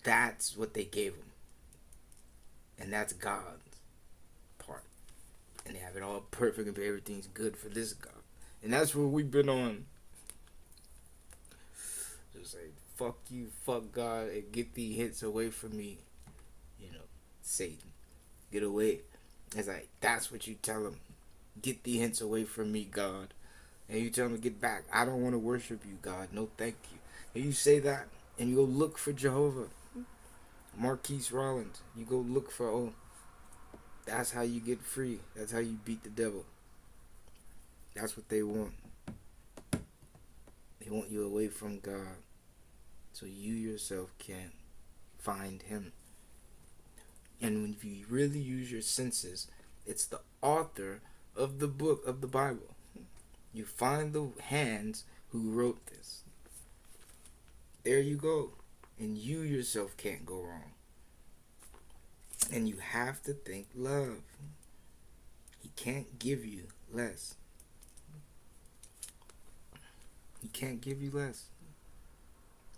that's what they gave him. And that's God's part. And they have it all perfect and everything's good for this God. And that's what we've been on. Just say, fuck you, fuck God, and get these hits away from me. Satan. Get away. It's like, that's what you tell him. Get the hints away from me, God. And you tell him to get back. I don't want to worship you, God. No, thank you. And you say that, and you go look for Jehovah. Marquise Rollins. You go look for, that's how you get free. That's how you beat the devil. That's what they want. They want you away from God, so you yourself can't find him. And when you really use your senses, it's the author of the book of the Bible. You find the hands who wrote this. There you go. And you yourself can't go wrong. And you have to think love. He can't give you less. He can't give you less.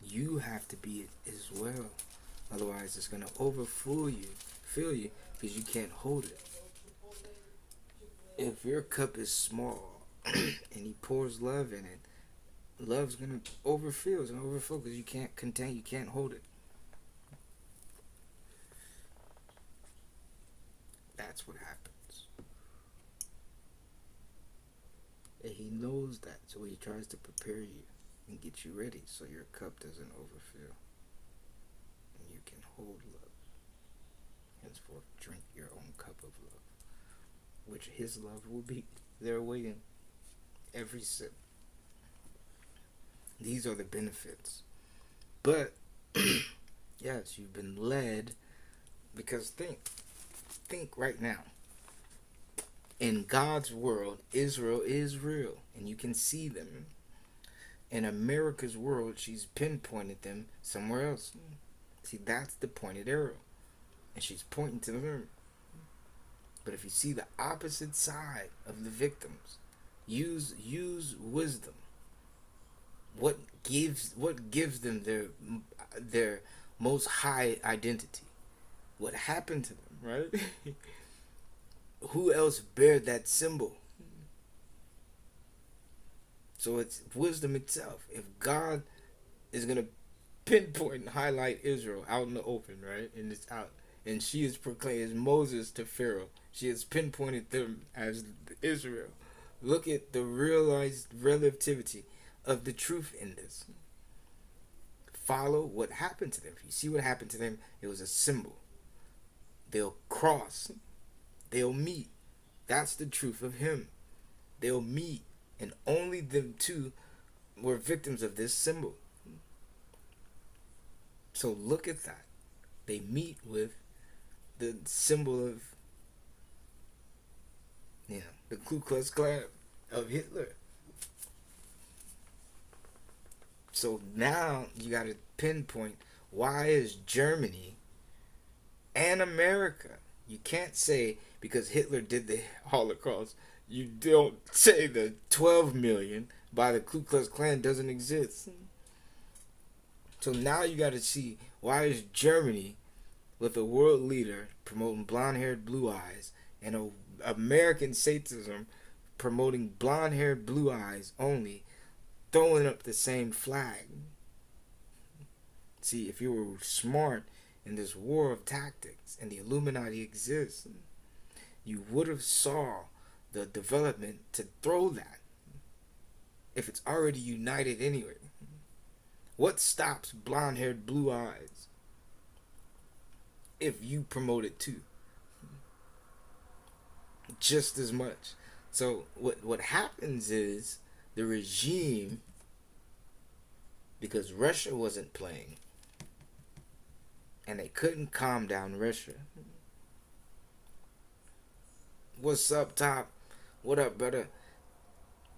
You have to be it as well. Otherwise, it's going to fill you, because you can't hold it. If your cup is small and he pours love in it, love's going to overfill. It's going to overflow because you can't contain, you can't hold it. That's what happens. And he knows that, so he tries to prepare you and get you ready so your cup doesn't overfill. And you can hold love. Henceforth, drink your own cup of love, which his love will be there waiting every sip. These are the benefits. But, yes, you've been led, because think right now. In God's world, Israel is real, and you can see them. In America's world, she's pinpointed them somewhere else. See, that's the pointed arrow. And she's pointing to them. But if you see the opposite side of the victims, use wisdom. What gives them their most high identity? What happened to them, right? Who else bear that symbol? So it's wisdom itself. If God is going to pinpoint and highlight Israel out in the open, right? And it's out. And she is proclaimed as Moses to Pharaoh. She has pinpointed them as Israel. Look at the realized relativity of the truth in this. Follow what happened to them. If you see what happened to them, it was a symbol. They'll cross. They'll meet. That's the truth of him. They'll meet. And only them two were victims of this symbol. So look at that. They meet with the symbol of, the Ku Klux Klan of Hitler. So now you got to pinpoint, why is Germany and America? You can't say because Hitler did the Holocaust, you don't say the 12 million by the Ku Klux Klan doesn't exist. So now you got to see, why is Germany, with a world leader promoting blonde-haired, blue eyes, and a American Satanism promoting blonde-haired, blue eyes only, throwing up the same flag? See, if you were smart in this war of tactics and the Illuminati exists, you would have saw the development to throw that. If it's already united anyway. What stops blonde-haired, blue eyes if you promote it too? Just as much. So what happens is the regime, because Russia wasn't playing and they couldn't calm down Russia. What's up top? What up, brother?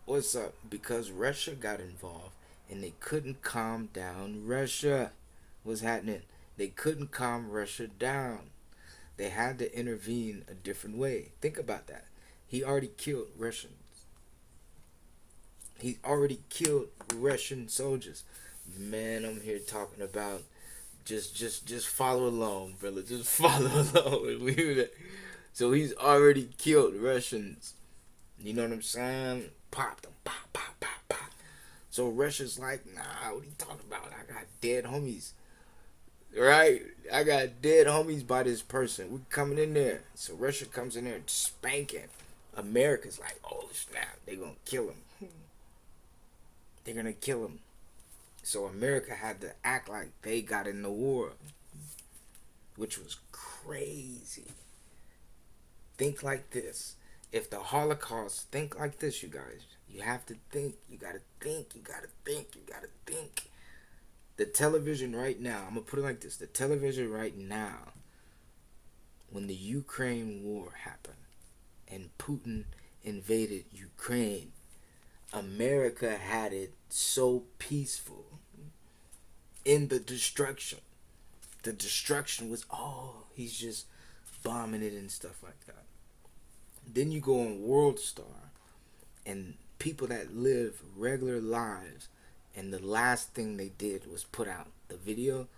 What's up? Because Russia got involved and they couldn't calm down Russia. What's happening? They couldn't calm Russia down. They had to intervene a different way. Think about that. He already killed Russians. He already killed Russian soldiers. Man, I'm here talking about just follow along, brother. Just follow along. So he's already killed Russians. You know what I'm saying? Pop them, pop, pop, pop, pop. So Russia's like, nah, what are you talking about? I got dead homies. Right? I got dead homies by this person. We coming in there. So Russia comes in there and spanking. America's like, oh snap, they gonna kill him. They're gonna kill him. So America had to act like they got in the war, which was crazy. Think like this. If the Holocaust, think like this, you guys. You have to think. You gotta think. You gotta think. You gotta think. The television right now, I'm going to put it like this. The television right now, when the Ukraine war happened and Putin invaded Ukraine, America had it so peaceful in the destruction. The destruction was, he's just bombing it and stuff like that. Then you go on World Star and people that live regular lives, and the last thing they did was put out the video.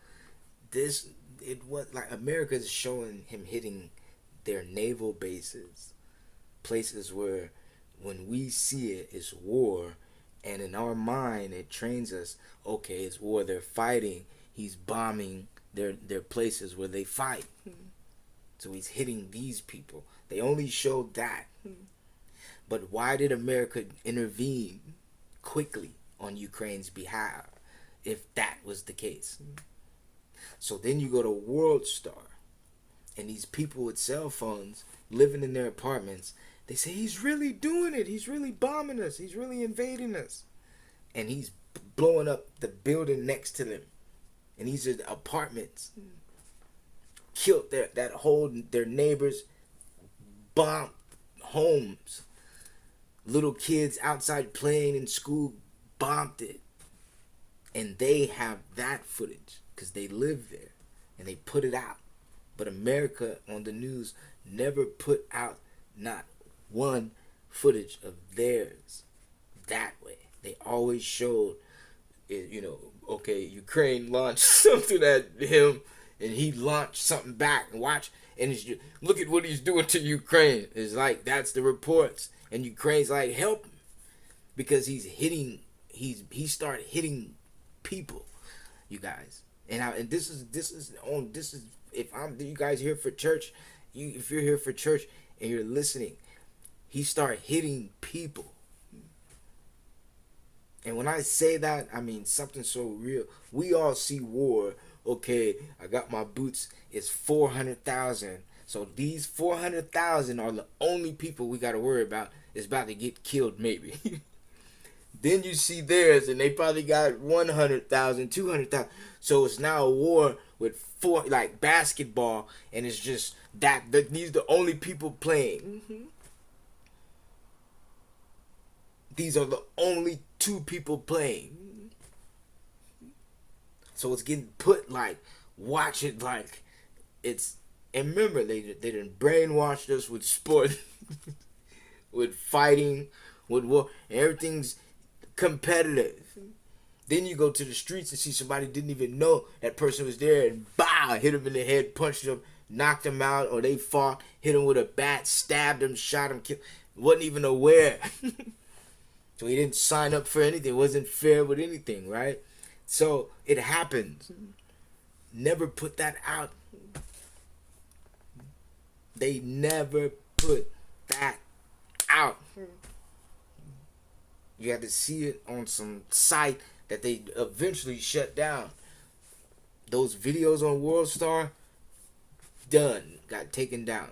It was like America is showing him hitting their naval bases, places where when we see it, it's war, and in our mind it trains us, okay, it's war, they're fighting, he's bombing their places where they fight. So he's hitting these people. They only showed that. But why did America intervene quickly on Ukraine's behalf if that was the case? So then you go to World Star, and these people with cell phones living in their apartments, they say he's really doing it, he's really bombing us, he's really invading us, and he's blowing up the building next to them, and these are the apartments, killed their neighbors, bombed homes, little kids outside playing in school, bombed it. And they have that footage because they live there and they put it out. But America on the news never put out not one footage of theirs that way. They always showed, okay, Ukraine launched something at him and he launched something back, and watch, and it's just, look at what he's doing to Ukraine. It's like, that's the reports, and Ukraine's like, help him, because he started hitting people, you guys. And this is if you guys here for church, if you're here for church and you're listening, he started hitting people. And when I say that, I mean something so real. We all see war. Okay, I got my boots. It's 400,000. So these 400,000 are the only people we got to worry about. Is about to get killed, maybe. Then you see theirs, and they probably got 100,000, 200,000. So it's now a war with like basketball, and it's just these are the only people playing. These are the only two people playing. So it's getting put like, watch it like it's, and remember they done brainwashed us with sport, with fighting, with war, and everything's competitive. Then you go to the streets and see somebody didn't even know that person was there, and bow, hit him in the head, punched him, knocked him out, or they fought, hit him with a bat, stabbed him, shot him, killed, wasn't even aware. So he didn't sign up for anything. It wasn't fair with anything, right? So it happens. Never put that out. They never put that out. You had to see it on some site that they eventually shut down. Those videos on World Star, done, got taken down.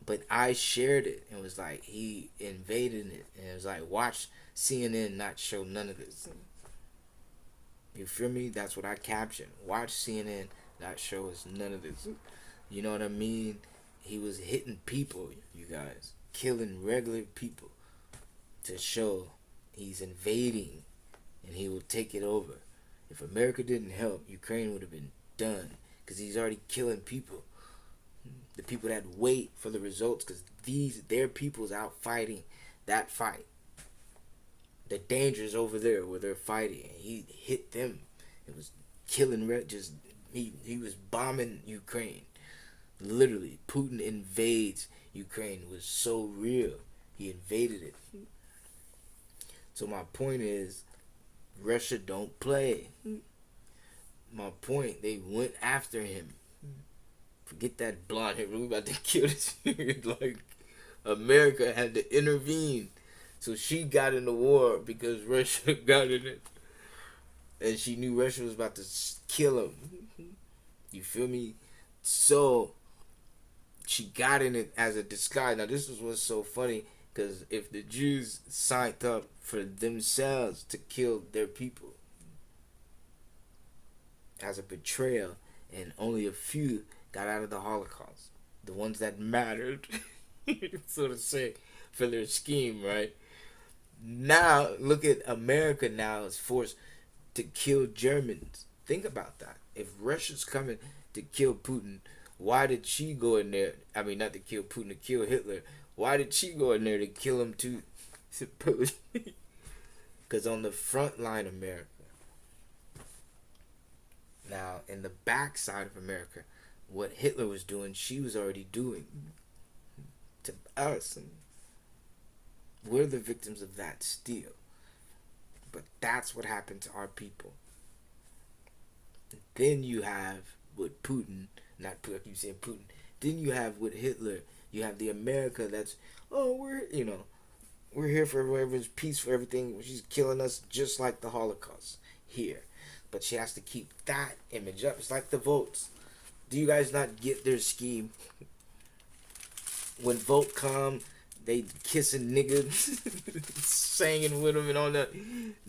But I shared it and was like, he invaded it. And it was like, watch CNN not show none of this. You feel me? That's what I captioned. Watch CNN not show us none of this. You know what I mean? He was hitting people, you guys. killing regular people to show he's invading and he will take it over. If America didn't help, Ukraine would have been done because he's already killing people. The people that wait for the results because their people's out fighting that fight. The danger's over there where they're fighting. He hit them. It was killing he was bombing Ukraine. Literally, Putin invades Ukraine. It was so real. He invaded it. So my point is, Russia don't play. My point, they went after him. Forget that blonde hair. We about to kill this nigga. Like, America had to intervene. So she got in the war because Russia got in it. And she knew Russia was about to kill him. You feel me? So she got in it as a disguise. Now this is what's so funny, because if the Jews signed up for themselves to kill their people as a betrayal, and only a few got out of the Holocaust, the ones that mattered, so to say, for their scheme, right? Now look at America. Now is forced to kill Germans. Think about that. If Russia's coming to kill Putin, why did she go in there? I mean, not to kill Putin, to kill Hitler. Why did she go in there to kill him too? Supposedly. Because on the front line, America. Now, in the backside of America, what Hitler was doing, she was already doing to us. And we're the victims of that still. But that's what happened to our people. Then you have with Putin, not Putin, like you said Putin. Then you have with Hitler, you have the America that's, we're here for everyone's peace, for everything. She's killing us just like the Holocaust here. But she has to keep that image up. It's like the votes. Do you guys not get their scheme? When vote come, they kissing niggas, singing with them and all that,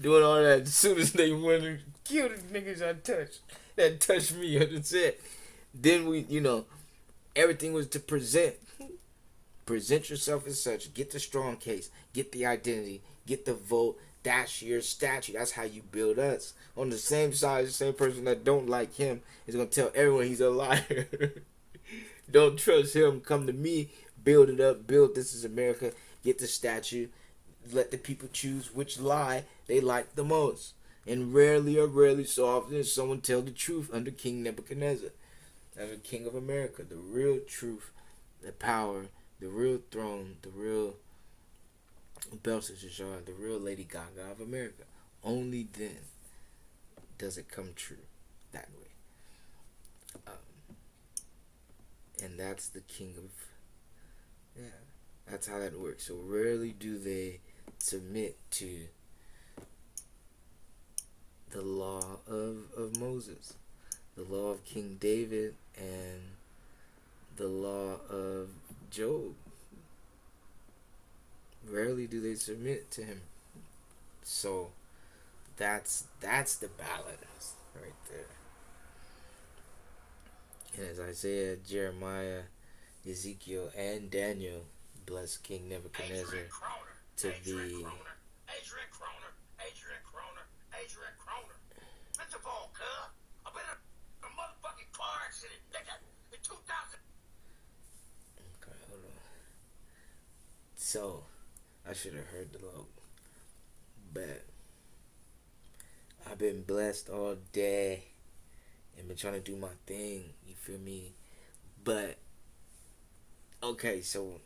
doing all that. As soon as they win, to kill the niggas I touched. That touched me, that's it. Then we, everything was to present. Present yourself as such. Get the strong case. Get the identity. Get the vote. That's your statue. That's how you build us. On the same side, the same person that don't like him is going to tell everyone he's a liar. Don't trust him. Come to me. Build it up. Build This Is America. Get the statue. Let the people choose which lie they like the most. And rarely so often does someone tell the truth under King Nebuchadnezzar. As a king of America. The real truth, the power, the real throne, the real Belshazzar, the real Lady Gaga of America. Only then does it come true that way. And that's the king of... Yeah, that's how that works. So rarely do they submit to the law of Moses, the law of King David, and the law of Job. Rarely do they submit to him. So that's the balance right there. And as Isaiah, Jeremiah, Ezekiel, and Daniel bless King Nebuchadnezzar to be... Adrian Croner. Mr. Volker, I've been in a motherfucking car accident, nigga, in 2000. Okay, hold on. So, I should have heard the low. But I've been blessed all day and been trying to do my thing, you feel me? But okay, so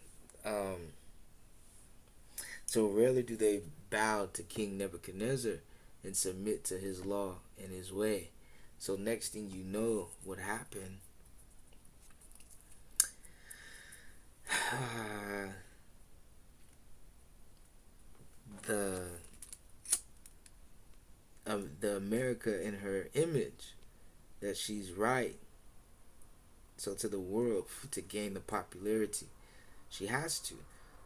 rarely do they bow to King Nebuchadnezzar and submit to his law and his way. So next thing you know, what happened? The America in her image that she's right. So to the world, to gain the popularity, she has to.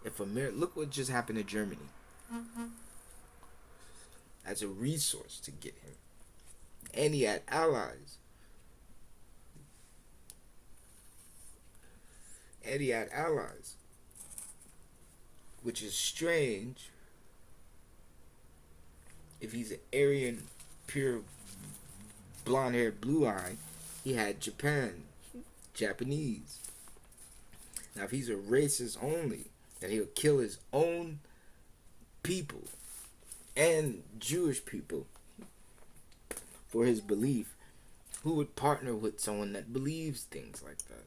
If America, look what just happened to Germany. As a resource to get him, and he had allies. which is strange. If he's an Aryan, pure, blonde-haired, blue-eyed, he had Japan, Japanese. Now, if he's a racist only, then he'll kill his own people and Jewish people for his belief. Who would partner with someone that believes things like that?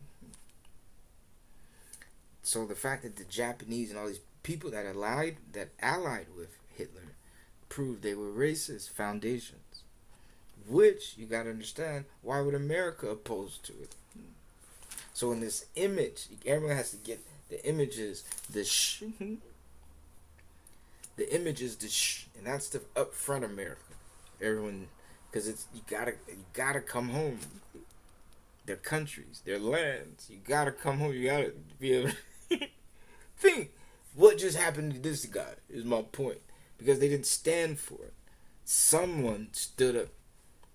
So the fact that the Japanese and all these people that allied with Hitler proved they were racist foundations. Which, you gotta understand, why would America oppose to it? So in this image, everyone has to get the images, and that's the upfront America. Everyone, because it's you gotta come home. Their countries, their lands. You gotta come home. You gotta be able to think. What just happened to this guy is my point. Because they didn't stand for it. Someone stood up.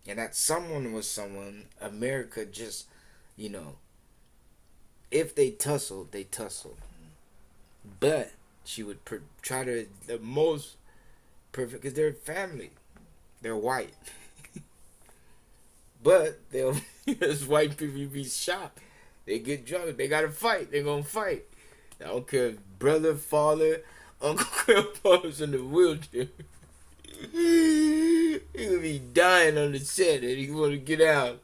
And that someone was someone America just, if they tussled, they tussled. But she would try to, the most perfect, because they're family. They're white. But they'll, as white people, you be shot. They get drunk. They got to fight. They're going to fight. I don't care if brother, father, uncle, grandpa's in the wheelchair. He could be dying on the set and he want to get out.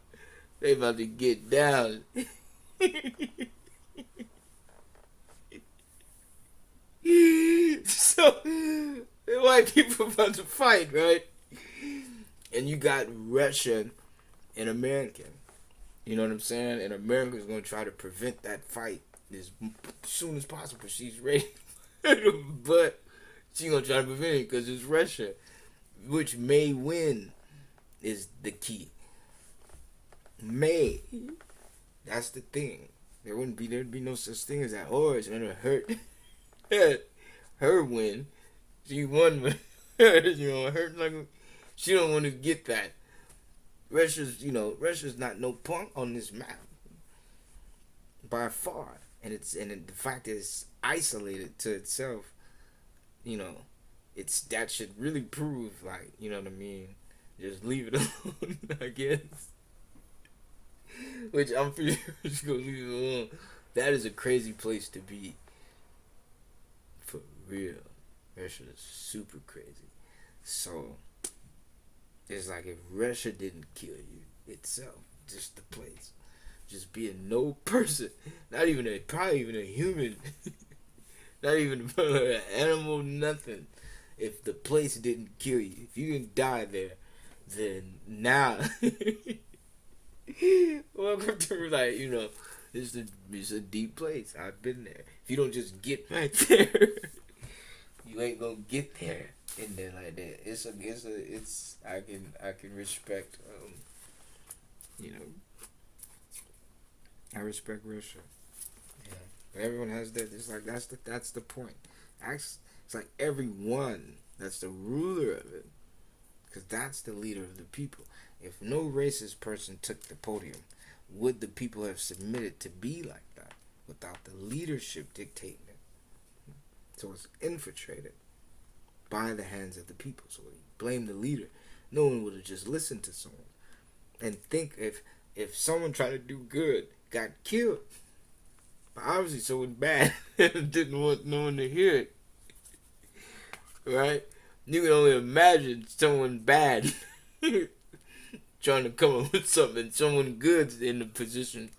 They about to get down. So, the white people about to fight, right? And you got Russian and American. You know what I'm saying? And America's going to try to prevent that fight as soon as possible. She's ready. But she's going to try to prevent it because it's Russia. Which may win is the key. May. That's the thing. There'd be no such thing as that. Or it's gonna hurt her win. She won with her, hurt like she don't want to get that. Russia's not no punk on this map. By far. And the fact that it's isolated to itself, that should really prove, like, you know what I mean? Just leave it alone, I guess. Which I'm pretty sure just gonna leave it alone. That is a crazy place to be. For real. Russia is super crazy. So, it's like if Russia didn't kill you itself, just the place. Just being no person. Probably even a human. Not even an animal, nothing. If the place didn't kill you, if you didn't die there, then now, welcome to, it's a deep place. I've been there. If you don't just get right there, you ain't gonna get there in there like that. I can respect, I respect Russia. Yeah. But everyone has that. It's like that's the point. It's like everyone that's the ruler of it, because that's the leader of the people. If no racist person took the podium, would the people have submitted to be like that without the leadership dictating it? So it's infiltrated by the hands of the people. So when you blame the leader, no one would have just listened to someone. And think if someone trying to do good got killed, but obviously someone bad didn't want no one to hear it. Right? You can only imagine someone bad trying to come up with something. Someone good's in the position.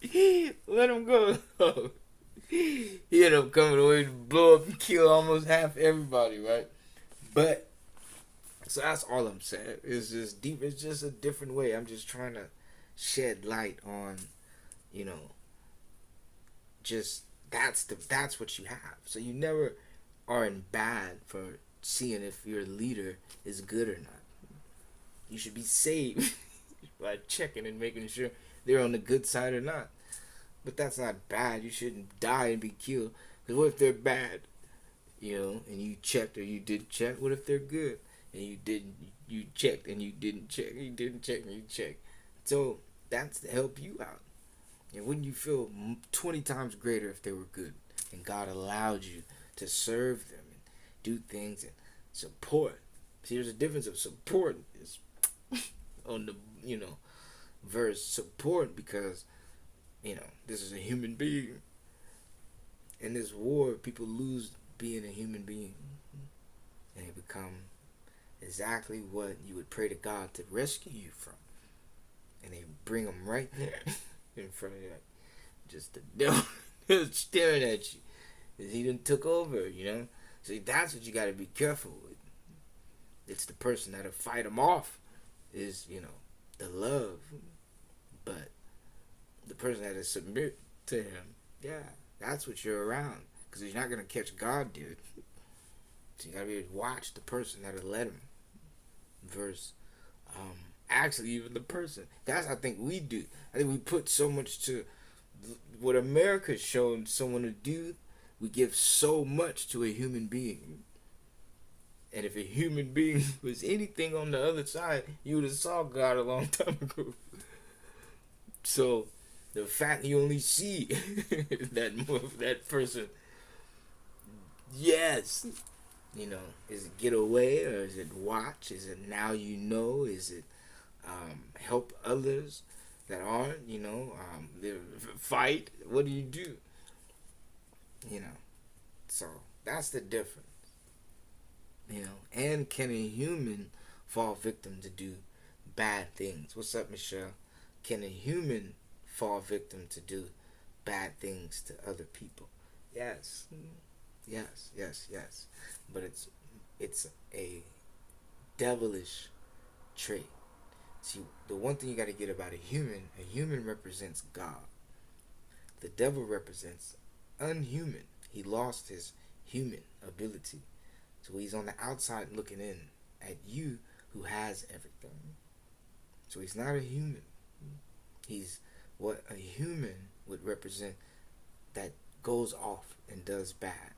Let him go. He ended up coming away to blow up and kill almost half everybody, right? But, so that's all I'm saying. It's just deep. It's just a different way. I'm just trying to shed light on, just that's what you have. So you never are in bad for seeing if your leader is good or not. You should be saved by checking and making sure they're on the good side or not. But that's not bad. You shouldn't die and be killed. Because what if they're bad? And you checked or you didn't check. What if they're good? And you checked and you didn't check. You didn't check and you checked. So that's to help you out. And wouldn't you feel 20 times greater if they were good? and God allowed you to serve them and do things and support. See, there's a difference of support is on the, verse support, because, this is a human being. In this war, people lose being a human being, and they become exactly what you would pray to God to rescue you from. And they bring them right there in front of you, like, just the devil staring at you. He done took over, See, that's what you got to be careful with. It's the person that'll fight him off is, the love. But the person that'll submit to him, yeah, that's what you're around. Because you're not going to catch God, dude. So you got to be able to watch the person that'll let him. Verse, actually, even the person. That's, I think, we do. I think we put so much to what America's shown someone to do. We give so much to a human being. And if a human being was anything on the other side, you would have saw God a long time ago. So the fact you only see that person, yes, is it get away, or is it watch? Is it now Is it help others that aren't? Fight. What do you do? So that's the difference. And can a human fall victim to do bad things? What's up, Michelle? Can a human fall victim to do bad things to other people? Yes. But it's a devilish trait. See, the one thing you got to get about a human represents God. The devil represents unhuman. He lost his human ability. So he's on the outside looking in at you who has everything. So he's not a human. He's what a human would represent that goes off and does bad.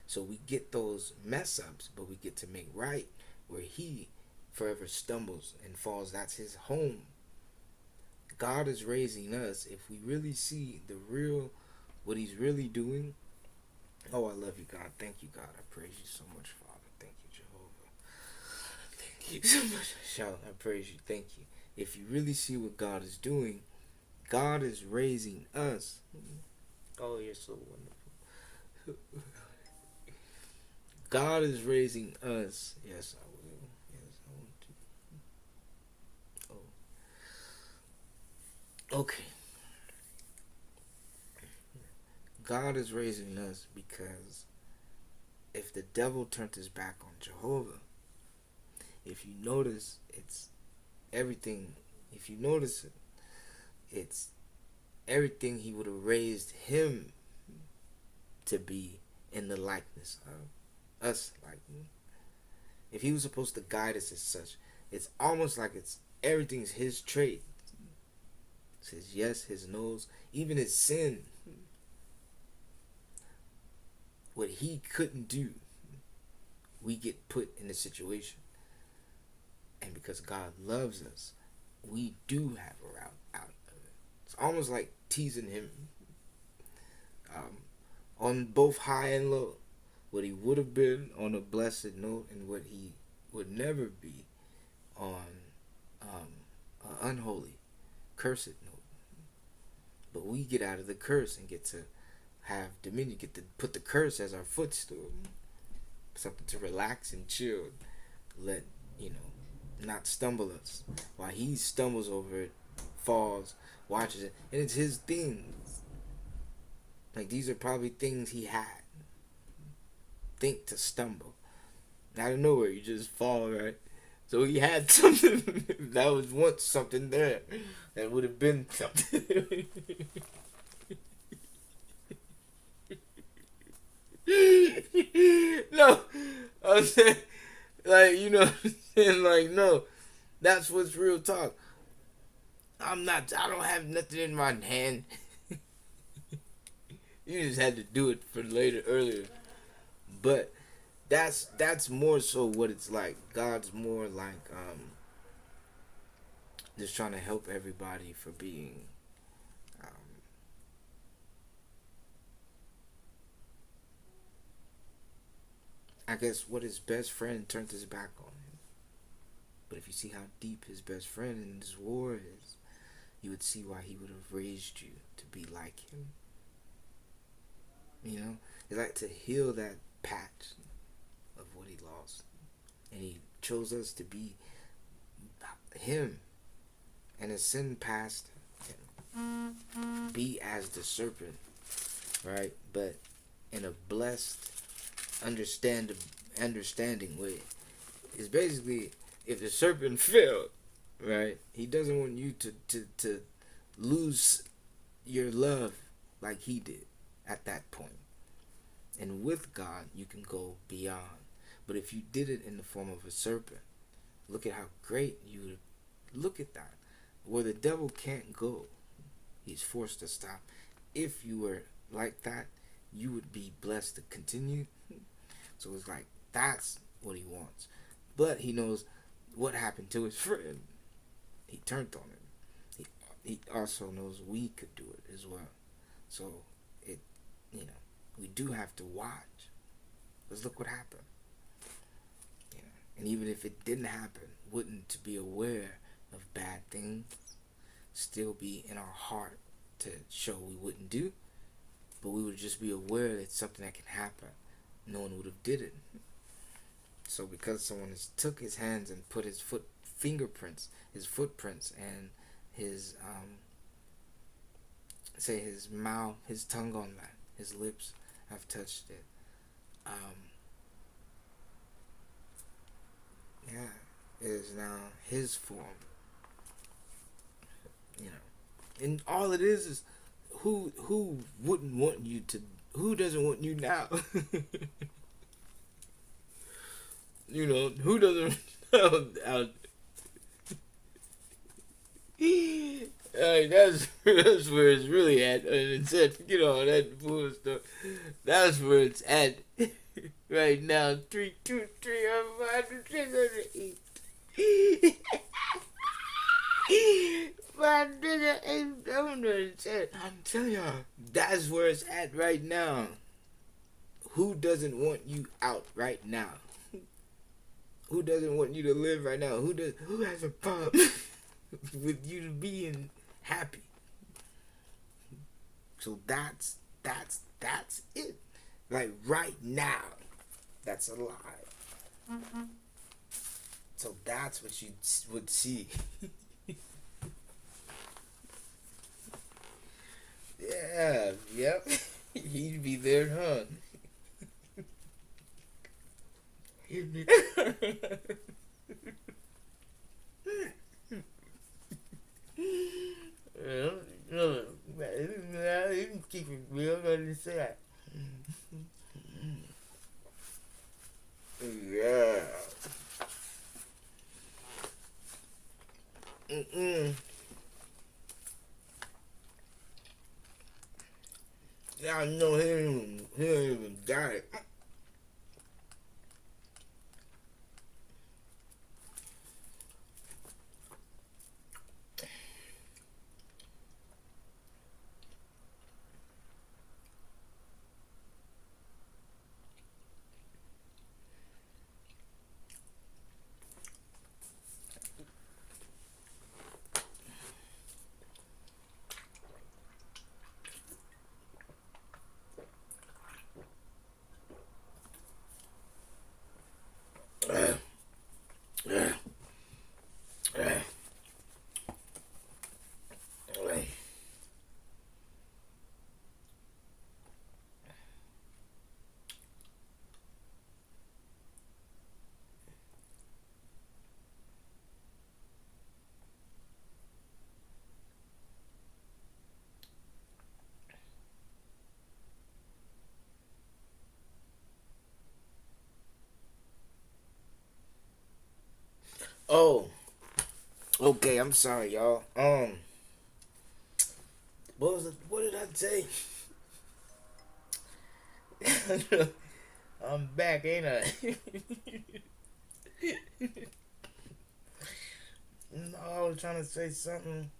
So we get those mess ups, but we get to make right where he forever stumbles and falls. That's his home. God is raising us. If we really see what he's really doing. Oh, I love you, God. Thank you, God. I praise you so much, Father. Thank you, Jehovah. Thank you so much. Shout, I praise you. Thank you. If you really see what God is doing, God is raising us. Oh, you're so wonderful. God is raising us. Yes, I will. Yes, I want to. Oh. Okay. God is raising us because if the devil turned his back on Jehovah, if you notice, it's everything. If you notice it, it's everything he would have raised him to be in the likeness of us. Like, if he was supposed to guide us as such, it's almost like everything's his trait. It's his yes, his no's, even his sin. What he couldn't do, we get put in a situation. And because God loves us, we do have a route out of it. It's almost like teasing him on both high and low. What he would have been on a blessed note and what he would never be on an unholy, cursed note. But we get out of the curse and get to have dominion, get to put the curse as our footstool. Something to relax and chill. Let, not stumble us. While he stumbles over it, falls, watches it. And it's his things. Like, these are probably things he had. Think to stumble. Out of nowhere, you just fall, right? So he had something that was once something there. That would have been something. No, I'm saying, like, like, no, that's what's real talk. I don't have nothing in my hand. You just had to do it for earlier. But that's more so what it's like. God's more like just trying to help everybody for being I guess what his best friend turned his back on him. But if you see how deep his best friend in this war is, you would see why he would have raised you to be like him. You know, it's like to heal that patch of what he lost. And he chose us to be him. And his sin past him. Be as the serpent, right? But in a blessed, understanding way. It's basically, if the serpent failed, right? He doesn't want you to lose your love like he did at that point. And with God, you can go beyond. But if you did it in the form of a serpent, look at how great you would. Look at that. Where the devil can't go, he's forced to stop. If you were like that, you would be blessed to continue. So it's like, that's what he wants. But he knows what happened to his friend. He turned on him. He also knows we could do it as well. So, we do have to watch. Because look what happened. And even if it didn't happen, wouldn't to be aware of bad things still be in our heart to show we wouldn't do? But we would just be aware that it's something that can happen. No one would have did it. So because someone has took his hands and put his footprints and his his mouth, his tongue on that, his lips have touched it. It is now his form. And all it is who wouldn't want you to, who doesn't want you now? Who doesn't out that's where it's really at. And it said, that bull stuff. That's where it's at right now. 3, 2, 3, 5, 6, 7, 8. I'm telling y'all, that's where it's at right now. Who doesn't want you out right now? Who doesn't want you to live right now? Who has a problem with you being happy? So that's it. Like right now, that's a lie. So that's what you would see. Yeah, yep. He'd be there, huh? Keep it real on the side. Yeah. Yeah, I know he ain't even got it. Oh, okay. I'm sorry, y'all. What was it? What did I say? I'm back, ain't I? No, I was trying to say something.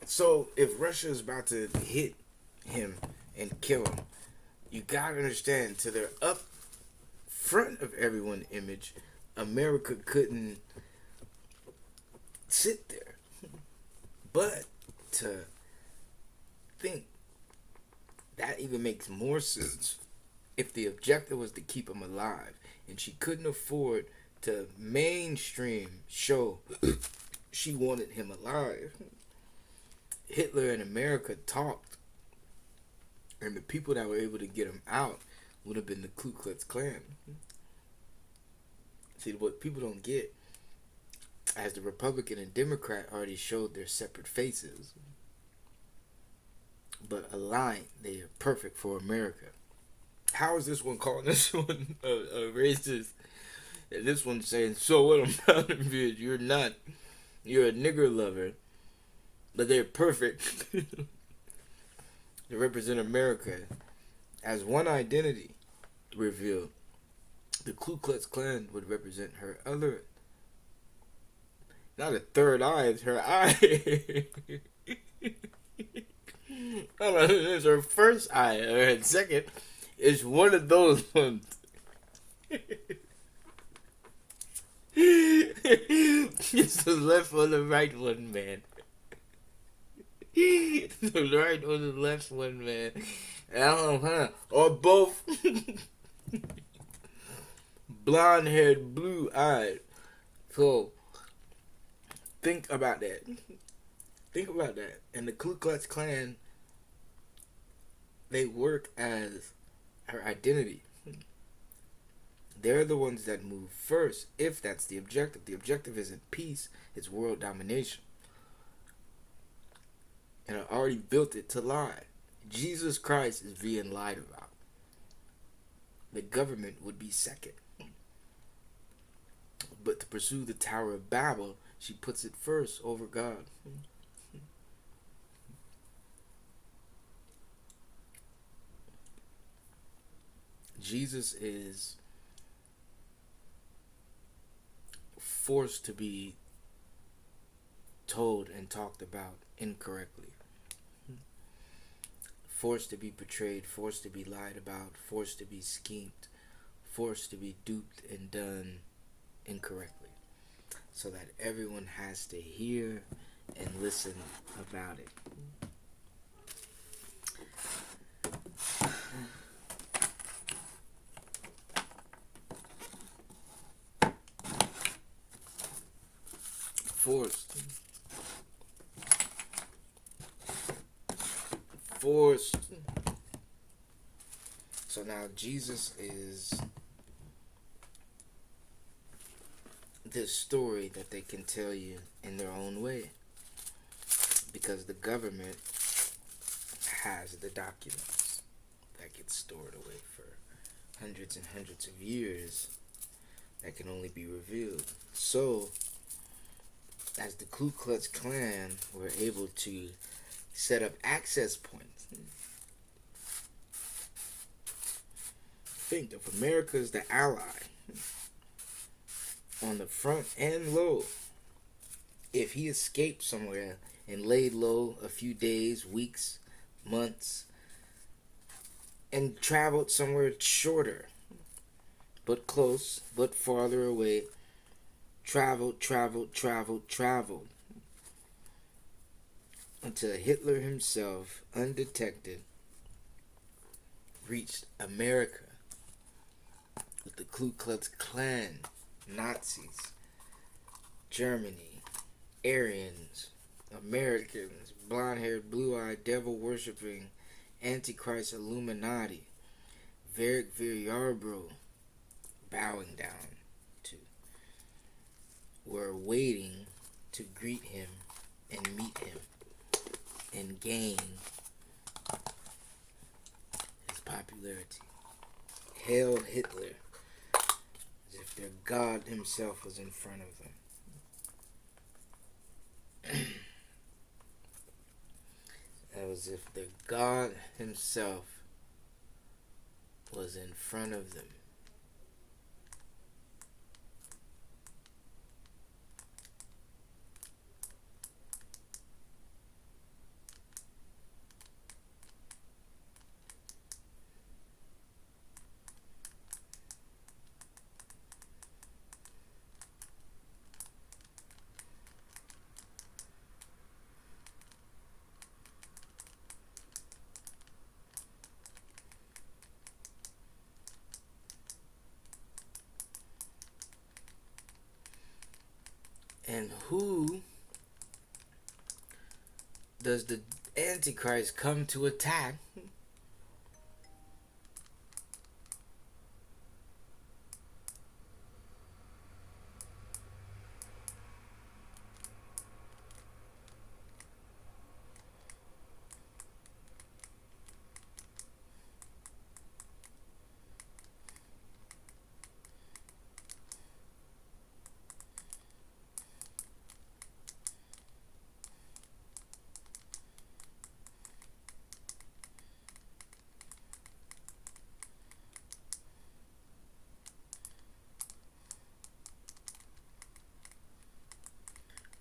So if Russia is about to hit him and kill them. You gotta understand, to their up front of everyone image, America couldn't sit there. But to think that even makes more sense if the objective was to keep him alive, and she couldn't afford to mainstream show she wanted him alive. Hitler and America talked, and the people that were able to get him out would have been the Ku Klux Klan. See, what people don't get, as the Republican and Democrat already showed their separate faces, but aligned, they are perfect for America. How is this one calling this one a racist? And this one saying, so what about it, bitch? You're not. You're a nigger lover. But they're perfect to represent America as one identity revealed. The Ku Klux Klan would represent her other, not a third eye, it's her eye. It's her first eye, or her second. It's one of those ones. It's the left or the right one, man. The right or the left one, man. I don't know, huh? Or both. Blonde haired, blue eyed. So, think about that. Think about that. And the Ku Klux Klan, they work as her identity. They're the ones that move first, if that's the objective. The objective isn't peace, it's world domination. And I already built it to lie. Jesus Christ is being lied about. The government would be second. But to pursue the Tower of Babel, she puts it first over God. Jesus is forced to be told and talked about incorrectly. Forced to be portrayed, forced to be lied about, forced to be schemed, forced to be duped and done incorrectly, so that everyone has to hear and listen about it. Forced. So now Jesus is this story that they can tell you in their own way, because the government has the documents that get stored away for hundreds and hundreds of years that can only be revealed. So as the Ku Klux Klan were able to set up access points. Think if America is the ally on the front and low, if he escaped somewhere and laid low a few days, weeks, months, and traveled somewhere shorter, but close, but farther away, traveled, until Hitler himself, undetected, reached America with the Ku Klux Klan, Nazis, Germany, Aryans, Americans, blonde-haired, blue-eyed, devil-worshipping, Antichrist Illuminati, Varric Yarbrough, bowing down to, were waiting to greet him and meet him and gain his popularity. Hail Hitler, as if their God himself was in front of them. As if the God himself was in front of them. And who does the Antichrist come to attack?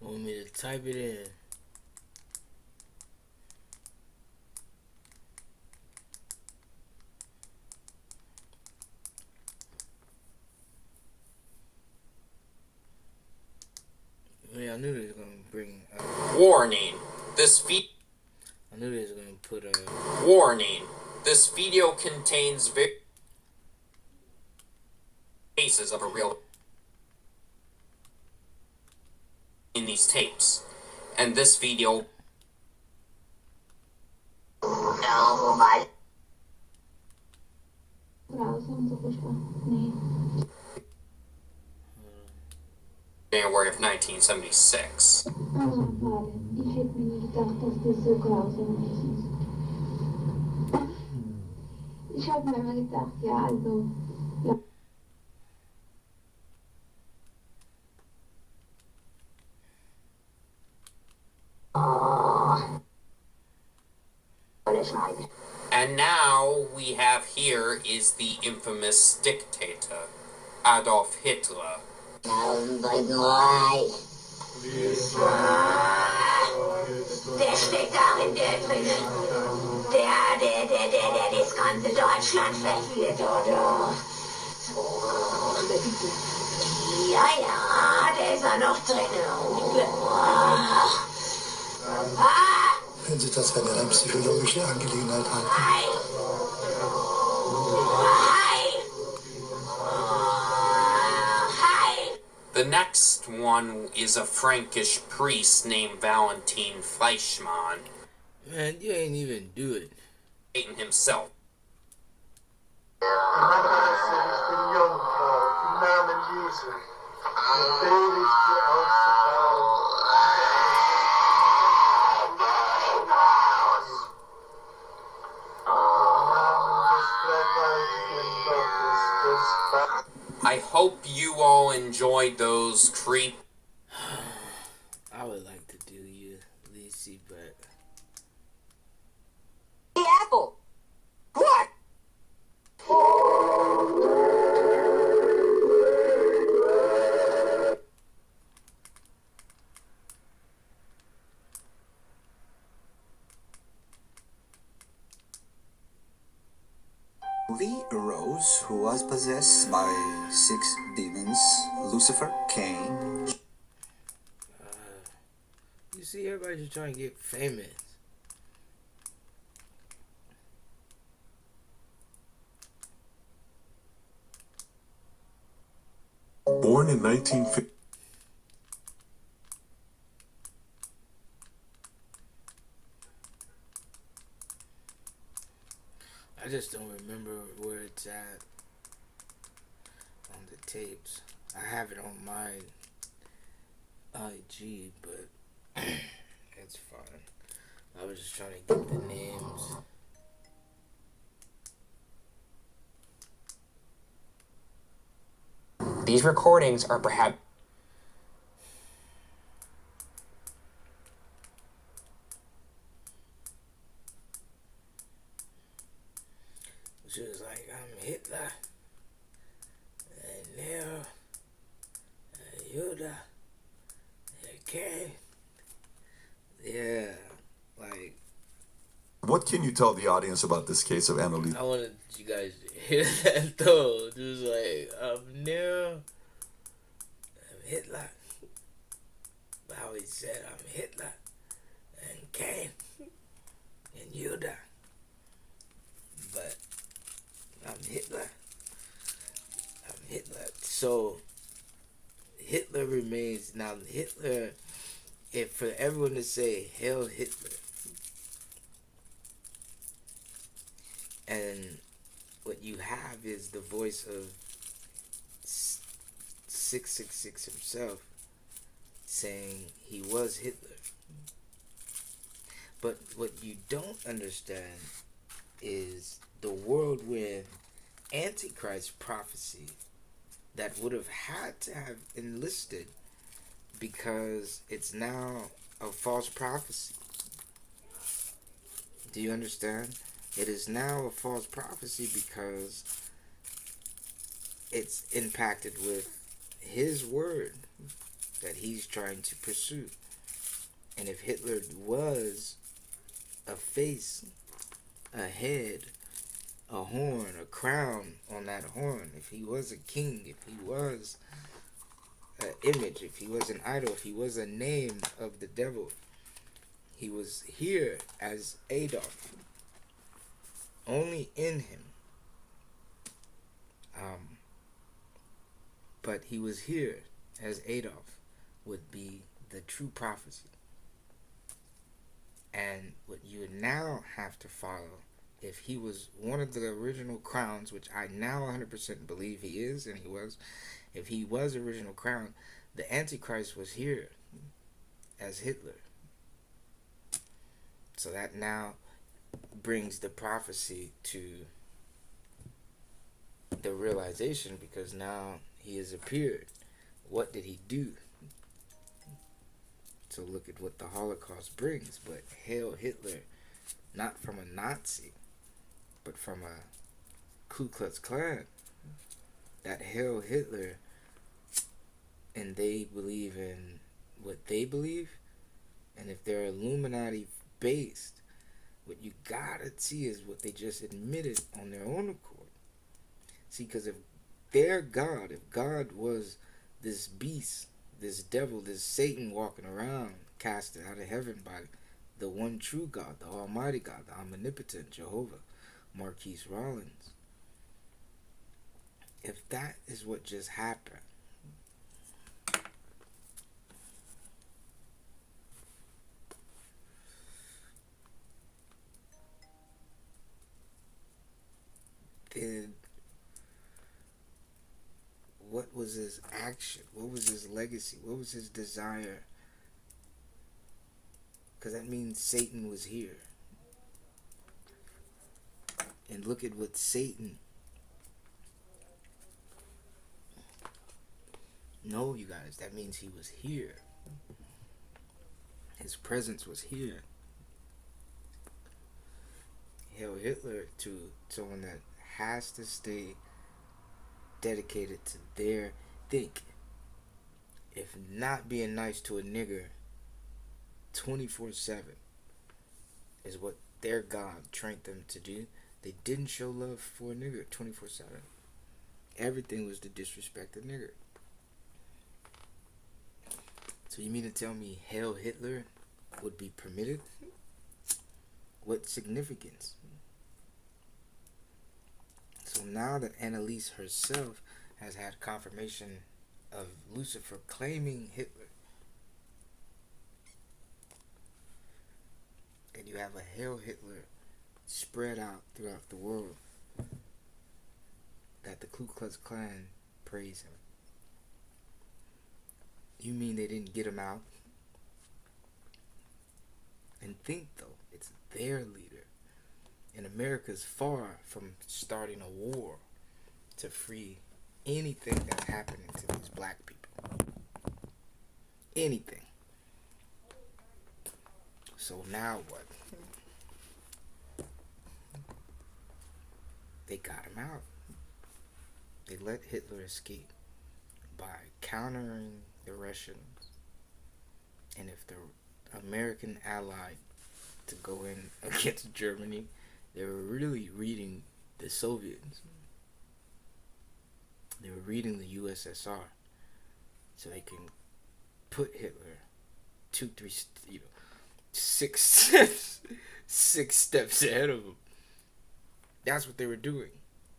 Want me to type it in? Yeah, I knew they was gonna bring. Warning. I knew they was gonna put a. Warning. This video contains cases of a real in these tapes, and this video. January of 1976. Ich habe mir immer gedacht, ja, also. Ja. And now we have here is the infamous dictator, Adolf Hitler. Der steckt darin, der drinnen. Der das ganze Deutschland verliert, oder? Ja, der ist auch noch drinnen. Wenn Sie das für eine psychologische Angelegenheit halten. The next one is a Frankish priest named Valentin Fleischmann. Man, you ain't even do it. Satan himself. I hope you all enjoyed those creep. I would like to do you, Lacey, but The apple. What? Movie arose who was possessed by 6 demons: Lucifer, Cain. you see, everybody's just trying to get famous. Born in 1950. I just don't remember where it's at on the tapes. I have it on my IG, but it's fine. I was just trying to get the names. These recordings are perhaps She was like, I'm Hitler, and Nero, and Yoda, and Cain. Yeah, like. What can you tell the audience about this case of Annalise? I wanted you guys to hear that though. Just like, I'm Nero, I'm Hitler. How he said, I'm Hitler, and Cain, and Yoda. But I'm Hitler. I'm Hitler. So Hitler remains. Now, Hitler, if for everyone to say, Hail Hitler, and what you have is the voice of 666 himself saying he was Hitler. But what you don't understand is the whirlwind Antichrist prophecy that would have had to have enlisted, because it's now a false prophecy. Do you understand? It is now a false prophecy because it's impacted with his word that he's trying to pursue. And if Hitler was a face, a head, a horn, a crown on that horn, if he was a king, if he was an image, if he was an idol, if he was a name of the devil, he was here as Adolf, only in him. But he was here as Adolf would be the true prophecy. And what you now have to follow, if he was one of the original crowns, which I now 100% believe he is, and he was, if he was original crown, the Antichrist was here as Hitler. So that now brings the prophecy to the realization, because now he has appeared. What did he do? So look at what the Holocaust brings. But hail Hitler, not from a Nazi, but from a Ku Klux Klan. That hail Hitler, and they believe in what they believe, and if they're Illuminati based, what you gotta see is what they just admitted on their own accord. See, because if their God, if God was this beast, this devil, this Satan walking around, casted out of heaven by the one true God, the Almighty God, the omnipotent Jehovah, Marquise Rollins, if that is what just happened, then what was his action? What was his legacy? What was his desire? Because that means Satan was here. And look at what Satan... No, you guys, that means he was here. His presence was here. Hail Hitler to someone that has to stay dedicated to their think. If not being nice to a nigger 24/7 is what their God trained them to do, they didn't show love for a nigger 24/7. Everything was to disrespect the nigger. So you mean to tell me hail Hitler would be permitted? What significance? So now that Annalise herself has had confirmation of Lucifer claiming Hitler, and you have a Hail Hitler spread out throughout the world, that the Ku Klux Klan praise him. You mean they didn't get him out? And think though, it's their leader. And America's far from starting a war to free anything that's happening to these black people. Anything. So now what? They got him out. They let Hitler escape by countering the Russians. And if the American allied to go in against Germany, they were really reading the Soviets. They were reading the USSR, so they can put Hitler 6 steps ahead of him. That's what they were doing.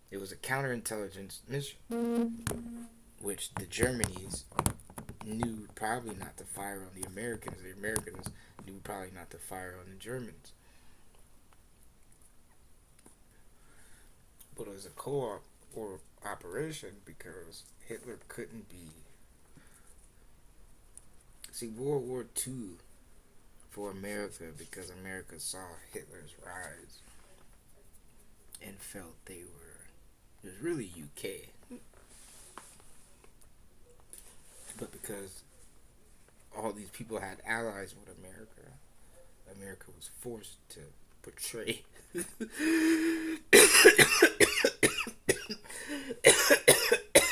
It was a counterintelligence mission, which the Germans knew probably not to fire on the Americans. The Americans knew probably not to fire on the Germans. But it was a co-op or operation because Hitler couldn't be. See, World War II for America, because America saw Hitler's rise and felt they were. It was really UK. But because all these people had allies with America, America was forced to portray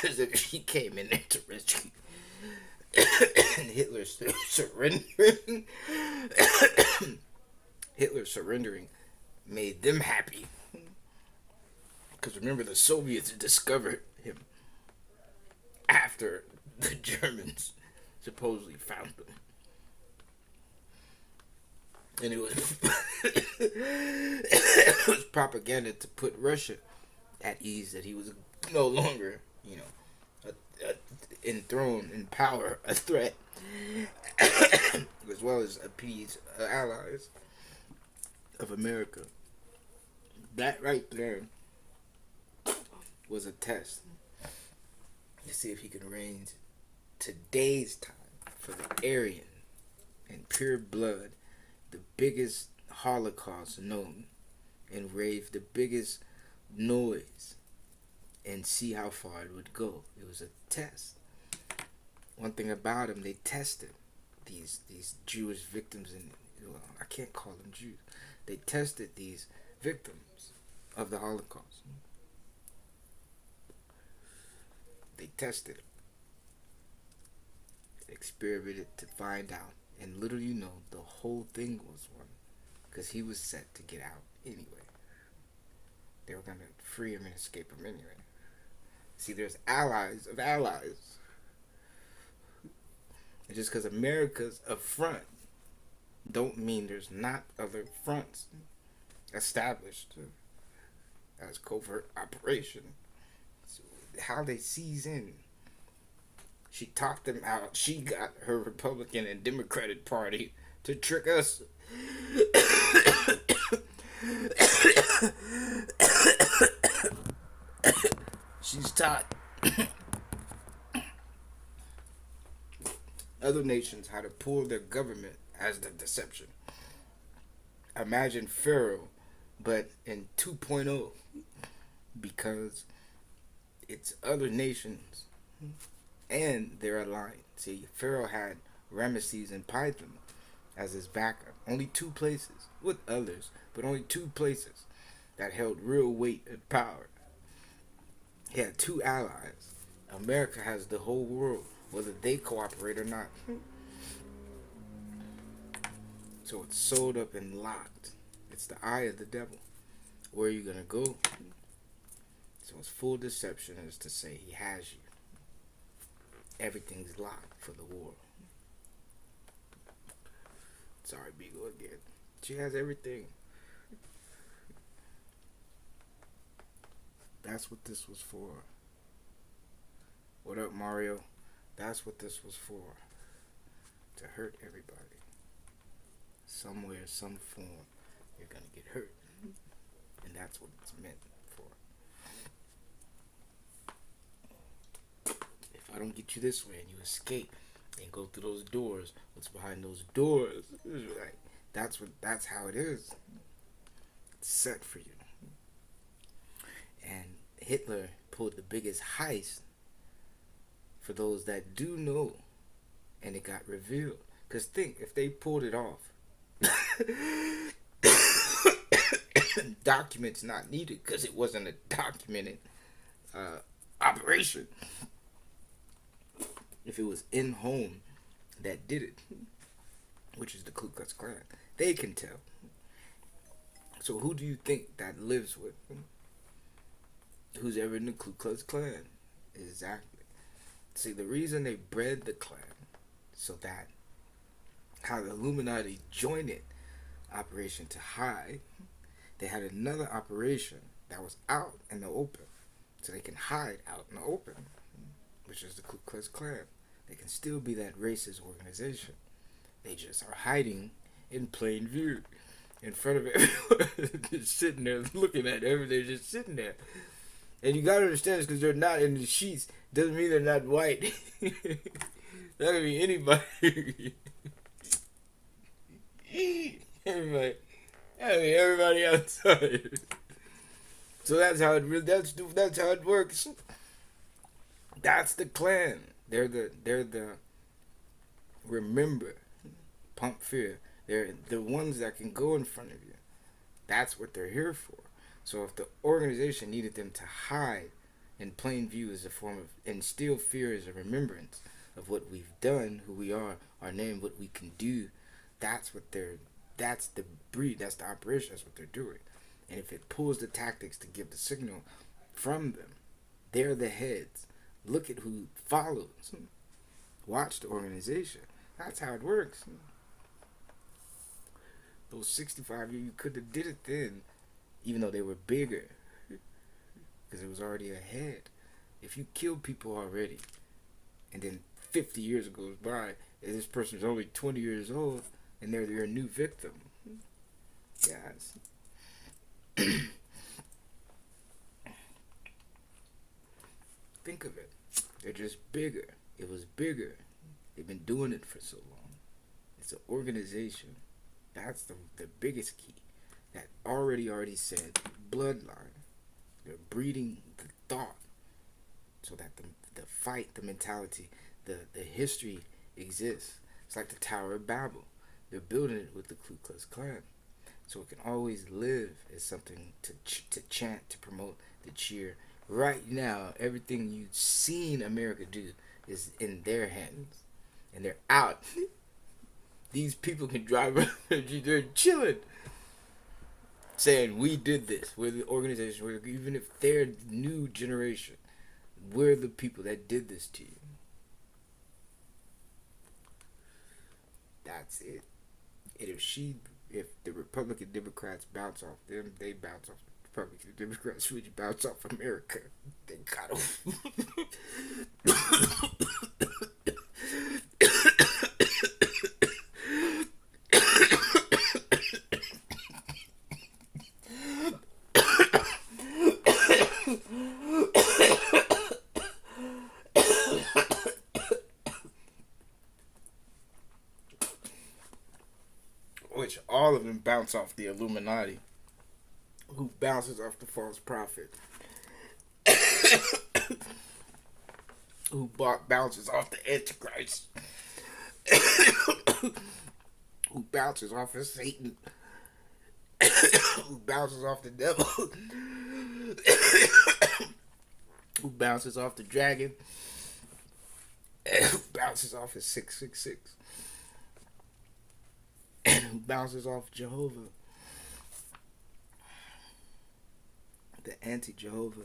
as if he came in there to rescue and Hitler surrendering. Hitler surrendering made them happy. Because remember, the Soviets discovered him after the Germans supposedly found them. And it was propaganda to put Russia at ease that he was no longer, enthroned in power, a threat, as well as appease allies of America. That right there was a test to see if he could arrange today's time for the Aryan and pure blood, the biggest Holocaust known, and rave the biggest noise and see how far it would go. It was a test. One thing about him, they tested these Jewish victims, and well, I can't call them Jews. They tested these victims of the Holocaust. They tested them, experimented to find out, and little you know, the whole thing was one, because he was set to get out anyway. They were going to free him and escape him anyway. See, there's allies of allies. And just because America's a front, don't mean there's not other fronts established as covert operation. So how they seize in. She talked them out. She got her Republican and Democratic Party to trick us. She's taught other nations how to pull their government as the deception. Imagine Pharaoh, but in 2.0, because it's other nations and they're aligned. See, Pharaoh had Ramesses and Python as his backup. Only two places, with others, but only two places that held real weight and power. He had two allies. America has the whole world, whether they cooperate or not. So it's sold up and locked. It's the eye of the devil. Where are you going to go? So it's full deception is to say he has you. Everything's locked for the war. Sorry, Beagle again. She has everything. That's what this was for. What up, Mario? That's what this was for. To hurt everybody. Somewhere, some form, you're gonna get hurt. And that's what it's meant for. If I don't get you this way and you escape and go through those doors, what's behind those doors? Like, that's how it is. It's set for you. And Hitler pulled the biggest heist for those that do know, and it got revealed. Because think, if they pulled it off, documents not needed because it wasn't a documented operation. If it was in home that did it, which is the Ku Klux Klan, they can tell. So who do you think that lives with? Who's ever in the Ku Klux Klan? Exactly. See, the reason they bred the Klan so that how the Illuminati joined it operation to hide, they had another operation that was out in the open, so they can hide out in the open, which is the Ku Klux Klan. they can still be that racist organization. They just are hiding in plain view, in front of everyone, just sitting there looking at everything. They're just sitting there, and you gotta understand this, because they're not in the sheets doesn't mean they're not white. That could be anybody. Everybody outside. So that's how it works. That's the Klan. They're the remember, pump fear. They're the ones that can go in front of you. That's what they're here for. So if the organization needed them to hide in plain view as a form of instill fear as a remembrance of what we've done, who we are, our name, what we can do, that's the operation, that's what they're doing. And if it pulls the tactics to give the signal from them, they're the heads. Look at who follows. Watch the organization. That's how it works. Those 65 years, you could have did it then, even though they were bigger, because it was already ahead. If you kill people already, and then 50 years goes by, and this person is only 20 years old, and they're your new victim. Yes. Think of it. They're just bigger. It was bigger. They've been doing it for so long. It's an organization. That's the biggest key. That already said bloodline. They're breeding the thought so that the fight, the mentality, the history exists. It's like the Tower of Babel. They're building it with the Ku Klux Klan. So it can always live as something to chant, to promote, to cheer. Right now, everything you've seen America do is in their hands. And they're out. These people can drive around, they're chilling. Saying, we did this. We're the organization. Even if they're new generation, we're the people that did this to you. That's it. And if the Republican Democrats bounce off them, they bounce off the Republican Democrats, which bounce off America. They got them. Which all of them bounce off the Illuminati, who bounces off the false prophet, who bounces off the Antichrist, who bounces off of Satan, who bounces off the devil, who bounces off the dragon, who bounces off of 666. Who bounces off Jehovah, the anti-Jehovah.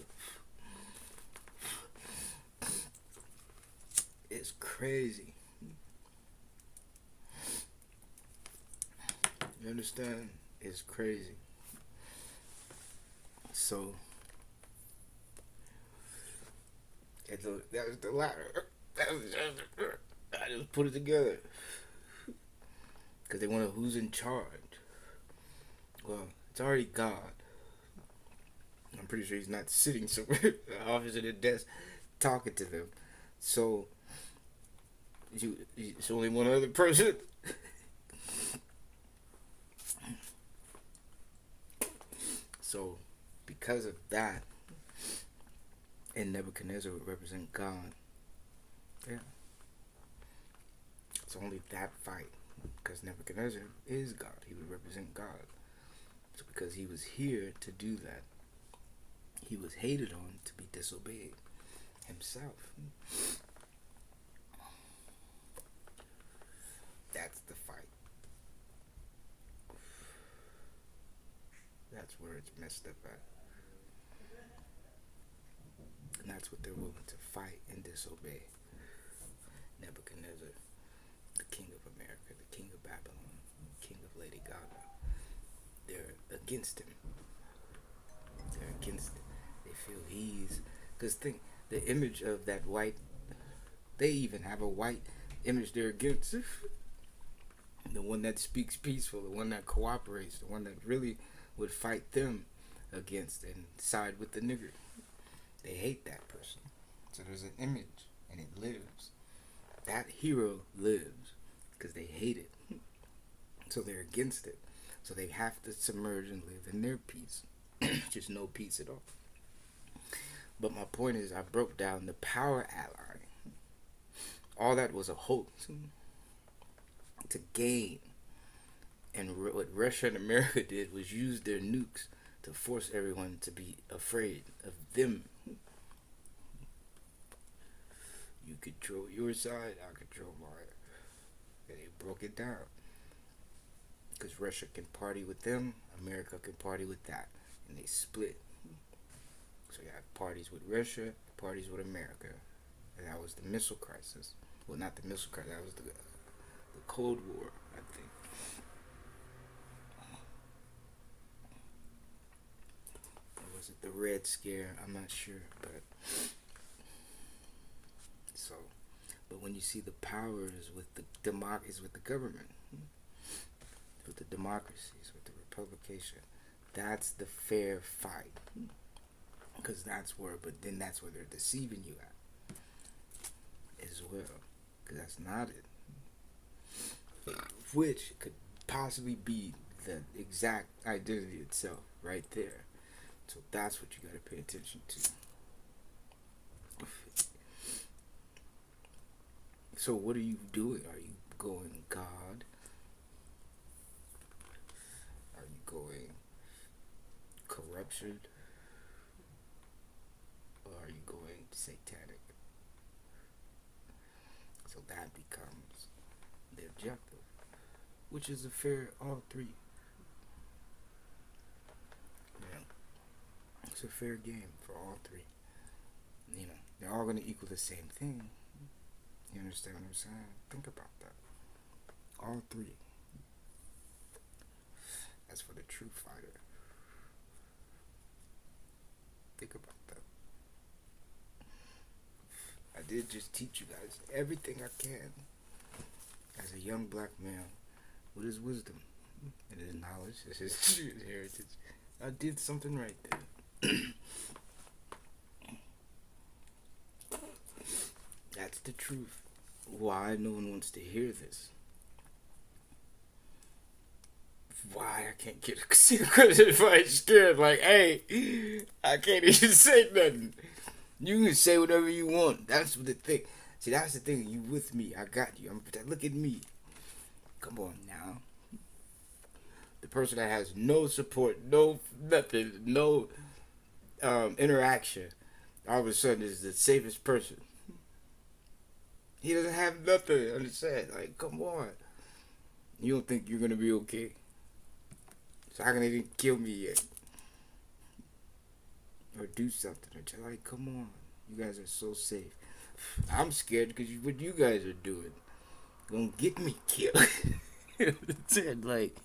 It's crazy. You understand? It's crazy. So that was the ladder. I just put it together. Because they want to who's in charge. Well, it's already God. I'm pretty sure he's not sitting somewhere in the office at a desk talking to them. So, it's only one other person. So, because of that, and Nebuchadnezzar would represent God. Yeah. It's only that fight. Because Nebuchadnezzar is God. He would represent God. So because he was here to do that, he was hated on to be disobeyed himself. That's the fight. That's where it's messed up at. And that's what they're willing to fight and disobey. Nebuchadnezzar, the king of America, the king of Babylon, king of Lady Gaga. They're against him. They're against him. They feel he's... Because think, the image of that white They even have a white image they're against. The one that speaks peaceful, the one that cooperates, the one that really would fight them against and side with the nigger. They hate that person. So there's an image, and it lives. That hero lives because they hate it. So they're against it. So they have to submerge and live in their peace. Just no peace at all. But my point is, I broke down the power ally. All that was a hoax to gain. And what Russia and America did was use their nukes to force everyone to be afraid of them. You control your side, I control mine. And they broke it down. Because Russia can party with them, America can party with that. And they split. So you have parties with Russia, parties with America. And that was the missile crisis. Well, not the missile crisis, that was the Cold War, I think. Or was it the Red Scare? I'm not sure, but so, but when you see the power is with the with the government, with the democracies, with the republication, that's the fair fight. Because that's where, but then that's where they're deceiving you at as well. Because that's not it. Which could possibly be the exact identity itself right there. So that's what you got to pay attention to. So what are you doing? Are you going God? Are you going corruption? Or are you going satanic? So that becomes the objective, which is a fair, all three. Yeah. It's a fair game for all three. You know, they're all going to equal the same thing. You understand what I'm saying? Think about that. All three. As for the true fighter, think about that. I did just teach you guys everything I can as a young black man with his wisdom and his knowledge, his heritage. I did something right there. That's the truth. Why no one wants to hear this? Why I can't get a credit if I'm scared? Like, hey, I can't even say nothing. You can say whatever you want. That's the thing. See, that's the thing. You with me. I got you. Look at me. Come on now. The person that has no support, no nothing, no interaction, all of a sudden is the safest person. He doesn't have nothing. Understand? Like, come on. You don't think you're gonna be okay? So how can they didn't kill me yet? Or do something? Or just like, come on. You guys are so safe. I'm scared because what you guys are doing gonna get me killed. It's like.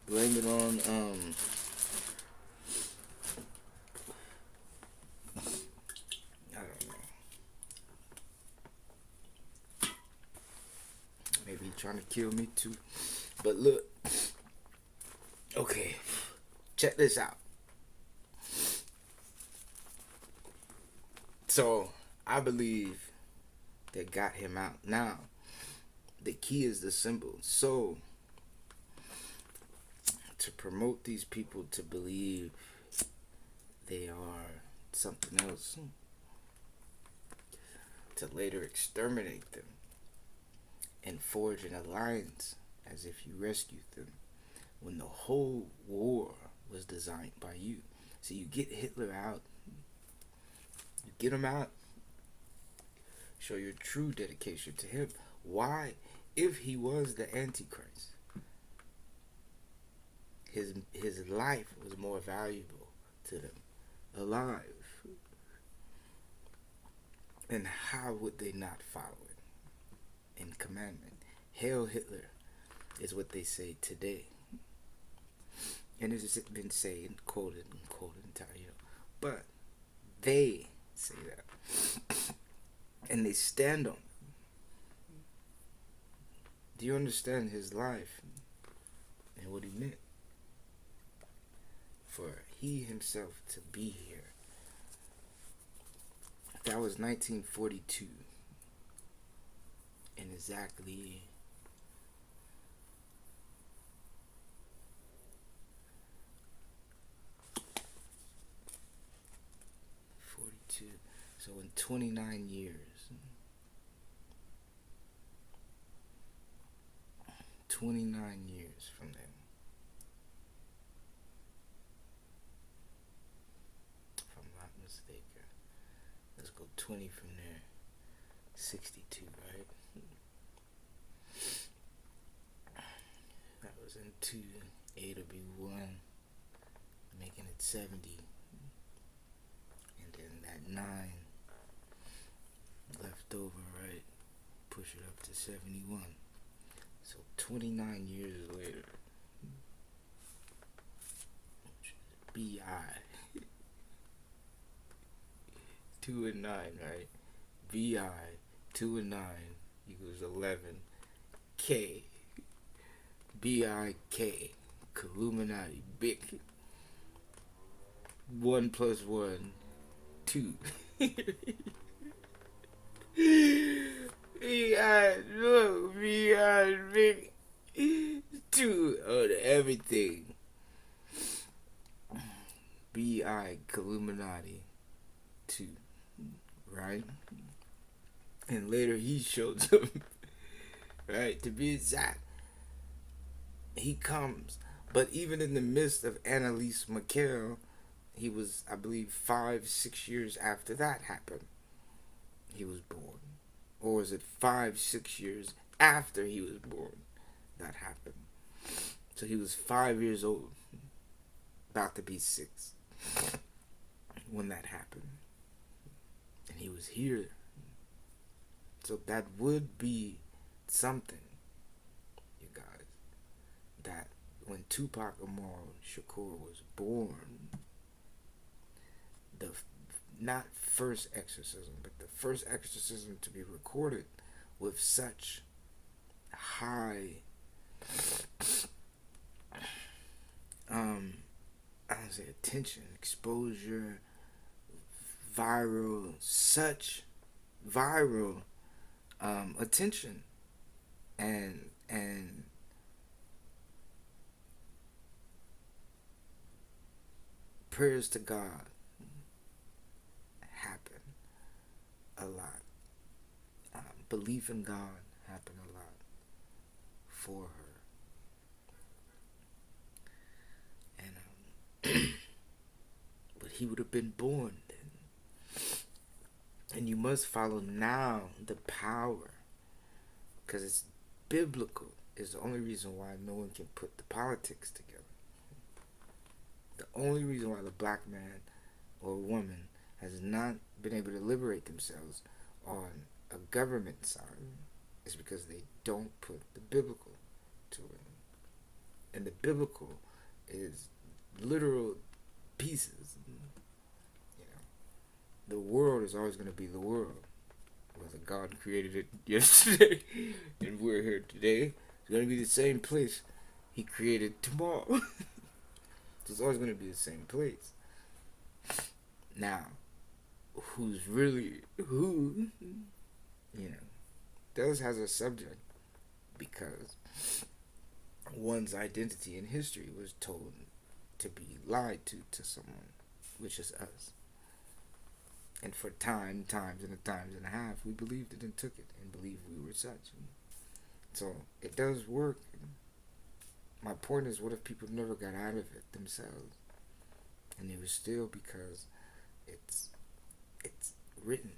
blame it on I don't know. Maybe he's trying to kill me too. But look, okay, check this out. So I believe they got him out. Now, the key is the symbol. So to promote these people to believe they are something else, to later exterminate them and forge an alliance as if you rescued them, when the whole war was designed by you. So you get Hitler out, you get him out, show your true dedication to him. Why? If he was the Antichrist, his life was more valuable to them alive. And how would they not follow it in commandment? Hail Hitler is what they say today. And it has been said, quoted, but they say that. And they stand on it. Do you understand his life and what he meant? For he himself to be here. That was 1942. And exactly 42. So in 29 years. 29 years from then. If I'm not mistaken. Let's go 20 from there. 62, right? That was in 2. 8 will be 1. Making it 70. And then that 9 left over, right? Push it up to 71. So 29 years later, BI 2 and 9, right? BI 2 and 9 equals 11. K BIK Illuminati big 1 plus 1 2. Look, big 2 on everything. BI Illuminati 2, right? And later he shows up, right? To be exact, he comes. But even in the midst of Annalise Michael, he was, I believe, 5-6 years after that happened, he was born. Or was it 5-6 years after he was born that happened? So he was 5 years old, about to be 6, when that happened. And he was here. So that would be something, you guys, that when Tupac Amaru Shakur was born, the not first exorcism, but the first exorcism to be recorded with such high I don't say attention, exposure, such viral attention and prayers to God happen a lot. Belief in God happened a lot for her. And but he would have been born then. And you must follow now the power, because it's biblical. Is the only reason why no one can put the politics together. The only reason why the black man or woman has not been able to liberate themselves on a government side is because they don't put the biblical to it. And the biblical is literal pieces. You know, the world is always going to be the world. Whether God created it yesterday and we're here today, it's going to be the same place He created tomorrow. So it's always going to be the same place. Now, who's really who, you know, those has a subject, because one's identity in history was told to be lied to someone, which is us. And for times and a half, we believed it and took it and believed we were such. So it does work. My point is, what if people never got out of it themselves? And it was still because it's written.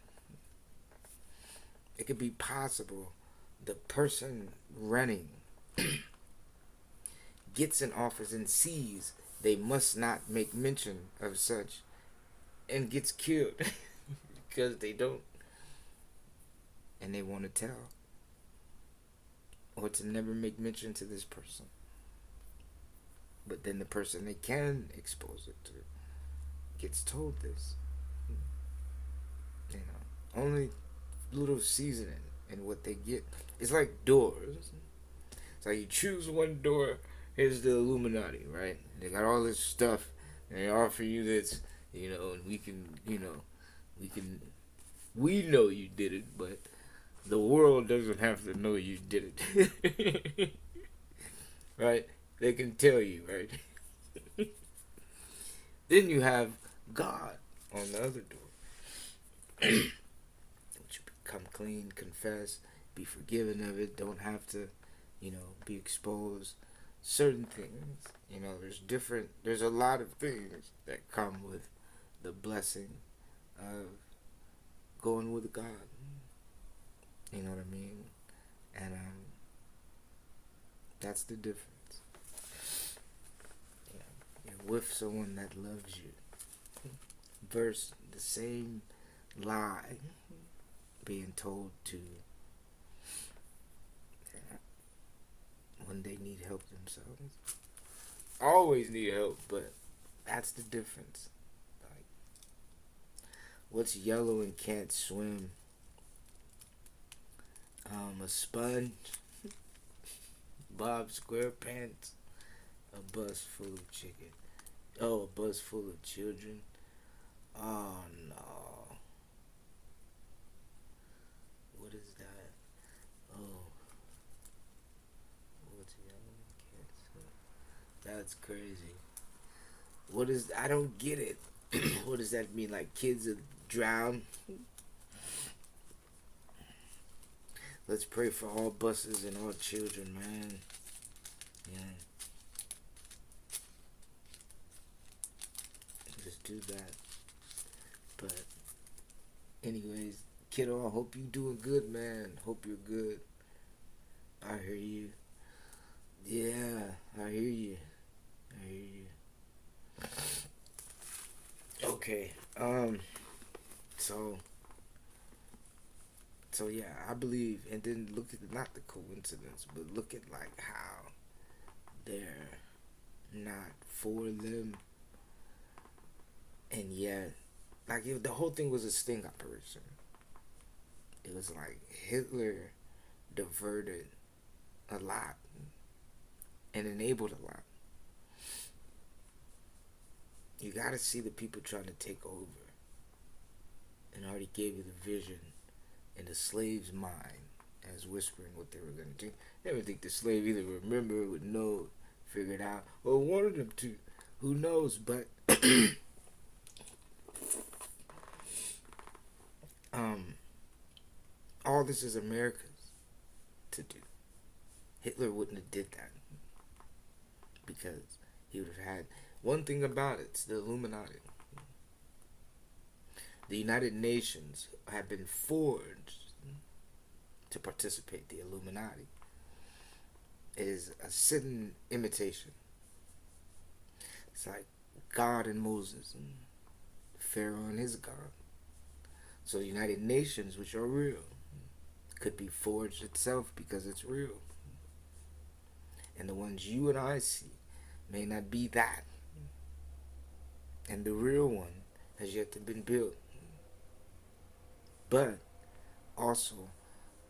It could be possible the person running gets in office and sees they must not make mention of such and gets killed because they don't, and they want to tell, or to never make mention to this person. But then the person they can expose it to gets told this. You know, only little seasoning in what they get. It's like doors. It's like you choose one door. Here's the Illuminati, right? They got all this stuff, and they offer you this, you know, and we know you did it, but the world doesn't have to know you did it. Right? They can tell you, right? Then you have God on the other door. Which you become clean, confess, be forgiven of it, don't have to, you know, be exposed. Certain things, you know, there's a lot of things that come with the blessing of going with God. You know what I mean? And that's the difference. You know, you're with someone that loves you, versus the same lie being told to when they need help themselves. Always need help, but that's the difference. Like, what's yellow and can't swim? A sponge, Bob SquarePants, a bus full of chicken. Oh, a bus full of children. Oh no. What is that? Oh. What's yellow and can't swim? That's crazy. What is, I don't get it. What does that mean? Like kids that drown? Let's pray for all buses and all children, man. Yeah. Just do that. But anyways, kiddo, I hope you doing good, man. Hope you're good. I hear you. Yeah, I hear you. I hear you. Okay. So yeah, I believe, and then look at not the coincidence, but look at like how they're not for them, and yet, like the whole thing was a sting operation. It was like Hitler diverted a lot and enabled a lot. You got to see the people trying to take over, and already gave you the vision in the slave's mind as whispering what they were going to do. Never think the slave either remember, would know, figure it out, or wanted them to. Who knows? But all this is America's to do. Hitler wouldn't have did that because he would have had one thing about it. It's the Illuminati. The United Nations have been forged to participate. The Illuminati is a sitting imitation. It's like God and Moses, and Pharaoh and his God. So the United Nations, which are real, could be forged itself because it's real. And the ones you and I see may not be that. And the real one has yet to be built. But also,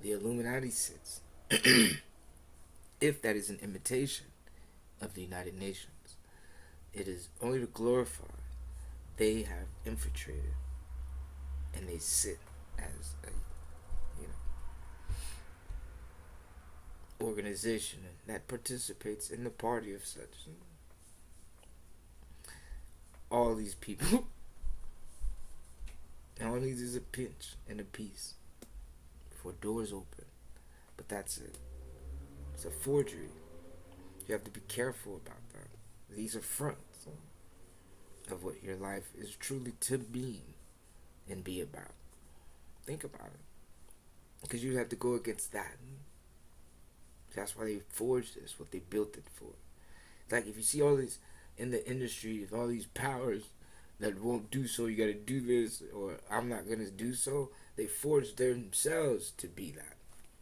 the Illuminati sits. If that is an imitation of the United Nations, it is only to glorify they have infiltrated and they sit as a organization that participates in the party of such. All these people, all it needs is a pinch and a piece before doors open. But that's it. It's a forgery. You have to be careful about that. These are fronts of what your life is truly to be and be about. Think about it. Because you have to go against that. That's why they forged this, what they built it for. Like if you see all these in the industry, if all these powers that won't do so, you gotta do this, or I'm not gonna do so, they forged themselves to be that.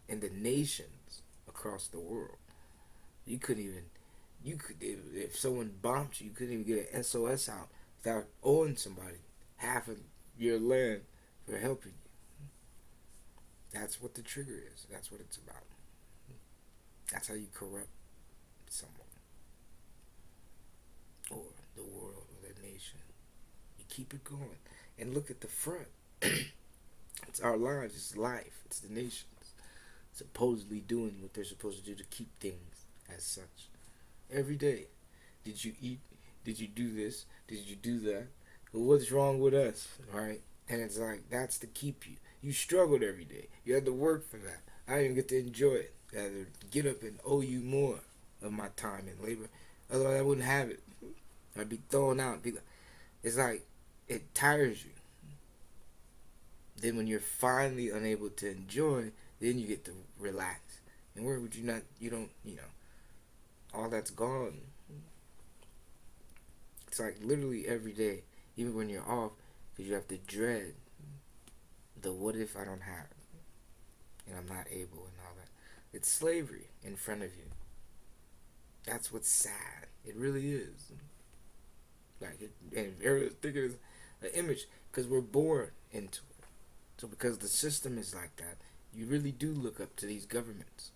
In the nations across the world. You couldn't even, if someone bombed you, you couldn't even get an SOS out without owing somebody half of your land for helping you. That's what the trigger is. That's what it's about. That's how you corrupt someone. Or the world or the nation. You keep it going. And look at the front. It's our lives. It's life. It's the nations. Supposedly doing what they're supposed to do to keep things as such. Every day. Did you eat? Did you do this? Did you do that? Well, what's wrong with us? Right? And it's like, that's to keep you. You struggled every day. You had to work for that. I didn't even get to enjoy it. I had to get up and owe you more of my time and labor. Otherwise, I wouldn't have it. I'd be thrown out. It's like, it tires you. Then when you're finally unable to enjoy, then you get to relax. And where would you not, all that's gone. It's like literally every day, even when you're off, because you have to dread the what if I don't have, and I'm not able and all that. It's slavery in front of you. That's what's sad. It really is. Like, and everyone's thinking it's an image, because we're born into it. So because the system is like that, you really do look up to these governments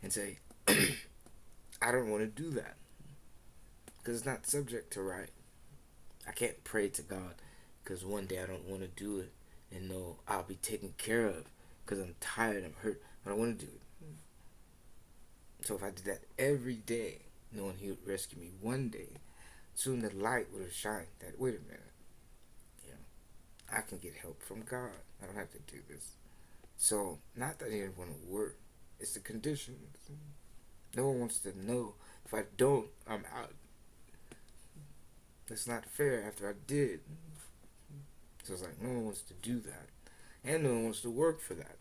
and say, I don't want to do that. Because it's not subject to right. I can't pray to God because one day I don't want to do it and know I'll be taken care of because I'm tired, I'm hurt, I don't want to do it. So if I did that every day, knowing He would rescue me one day, soon the light would have shined that, wait a minute, I can get help from God. I don't have to do this. So, not that I didn't want to work. It's the conditions. No one wants to know. If I don't, I'm out. That's not fair after I did. So it's like, no one wants to do that. And no one wants to work for that.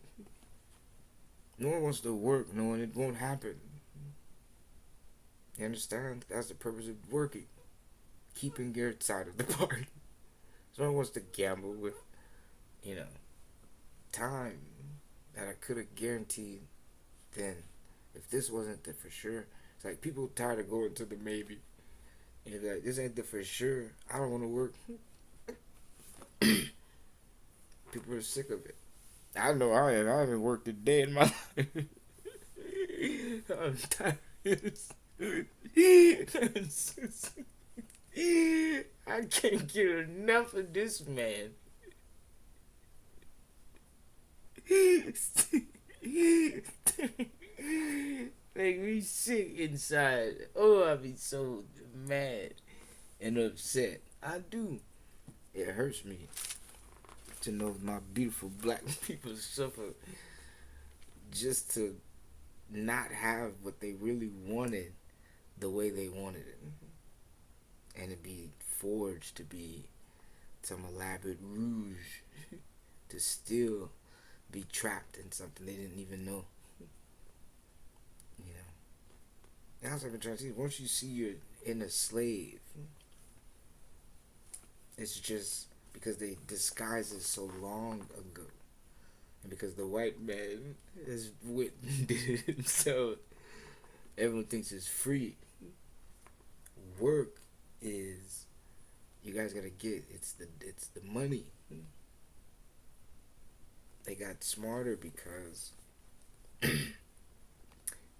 No one wants to work knowing it won't happen. You understand? That's the purpose of working. Keeping your side of the party. Someone wants to gamble with, time that I could have guaranteed then. If this wasn't the for sure, it's like people tired of going to the maybe. And if like, this ain't the for sure, I don't want to work. People are sick of it. I know I am. I haven't worked a day in my life. I'm tired. I can't get enough of this man. Make me sick inside. Oh, I be so mad and upset. I do. It hurts me to know my beautiful black people suffer just to not have what they really wanted the way they wanted it. And to be forged to be some elaborate rouge to still be trapped in something they didn't even know. That's what I've been trying to see. Once you see you're in a slave, it's just because they disguised it so long ago. And because the white man has did it himself, everyone thinks it's free. work is, you guys gotta get, it's the money. They got smarter because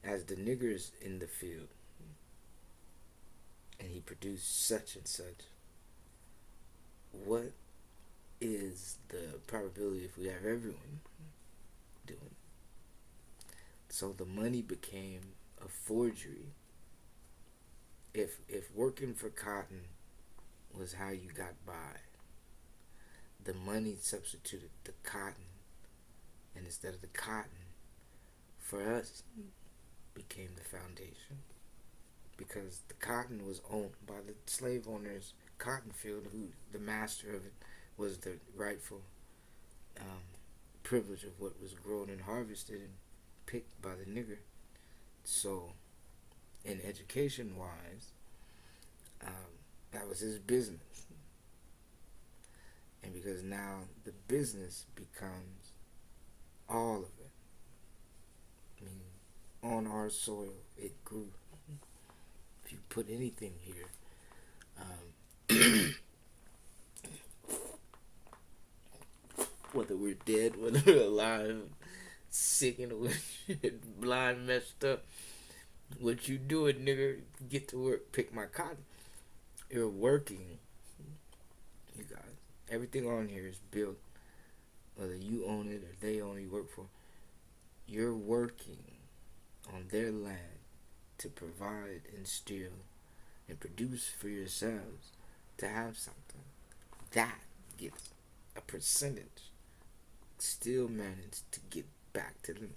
as the nigger's in the field and he produced such and such, what is the probability if we have everyone doing it? So the money became a forgery. If working for cotton was how you got by, the money substituted the cotton, and instead of the cotton, for us, became the foundation. Because the cotton was owned by the slave owners' cotton field, who the master of it was the rightful privilege of what was grown and harvested and picked by the nigger. So, in education wise, that was his business. And because now the business becomes all of it. I mean, on our soil, it grew. If you put anything here, whether we're dead, whether we're alive, sick and blind, messed up, what you doing, nigga? Get to work, pick my cotton. You're working. You guys, everything on here is built, whether you own it or they only work for. You're working on their land to provide and steal and produce for yourselves to have something. That gets a percentage. Still managed to get back to them.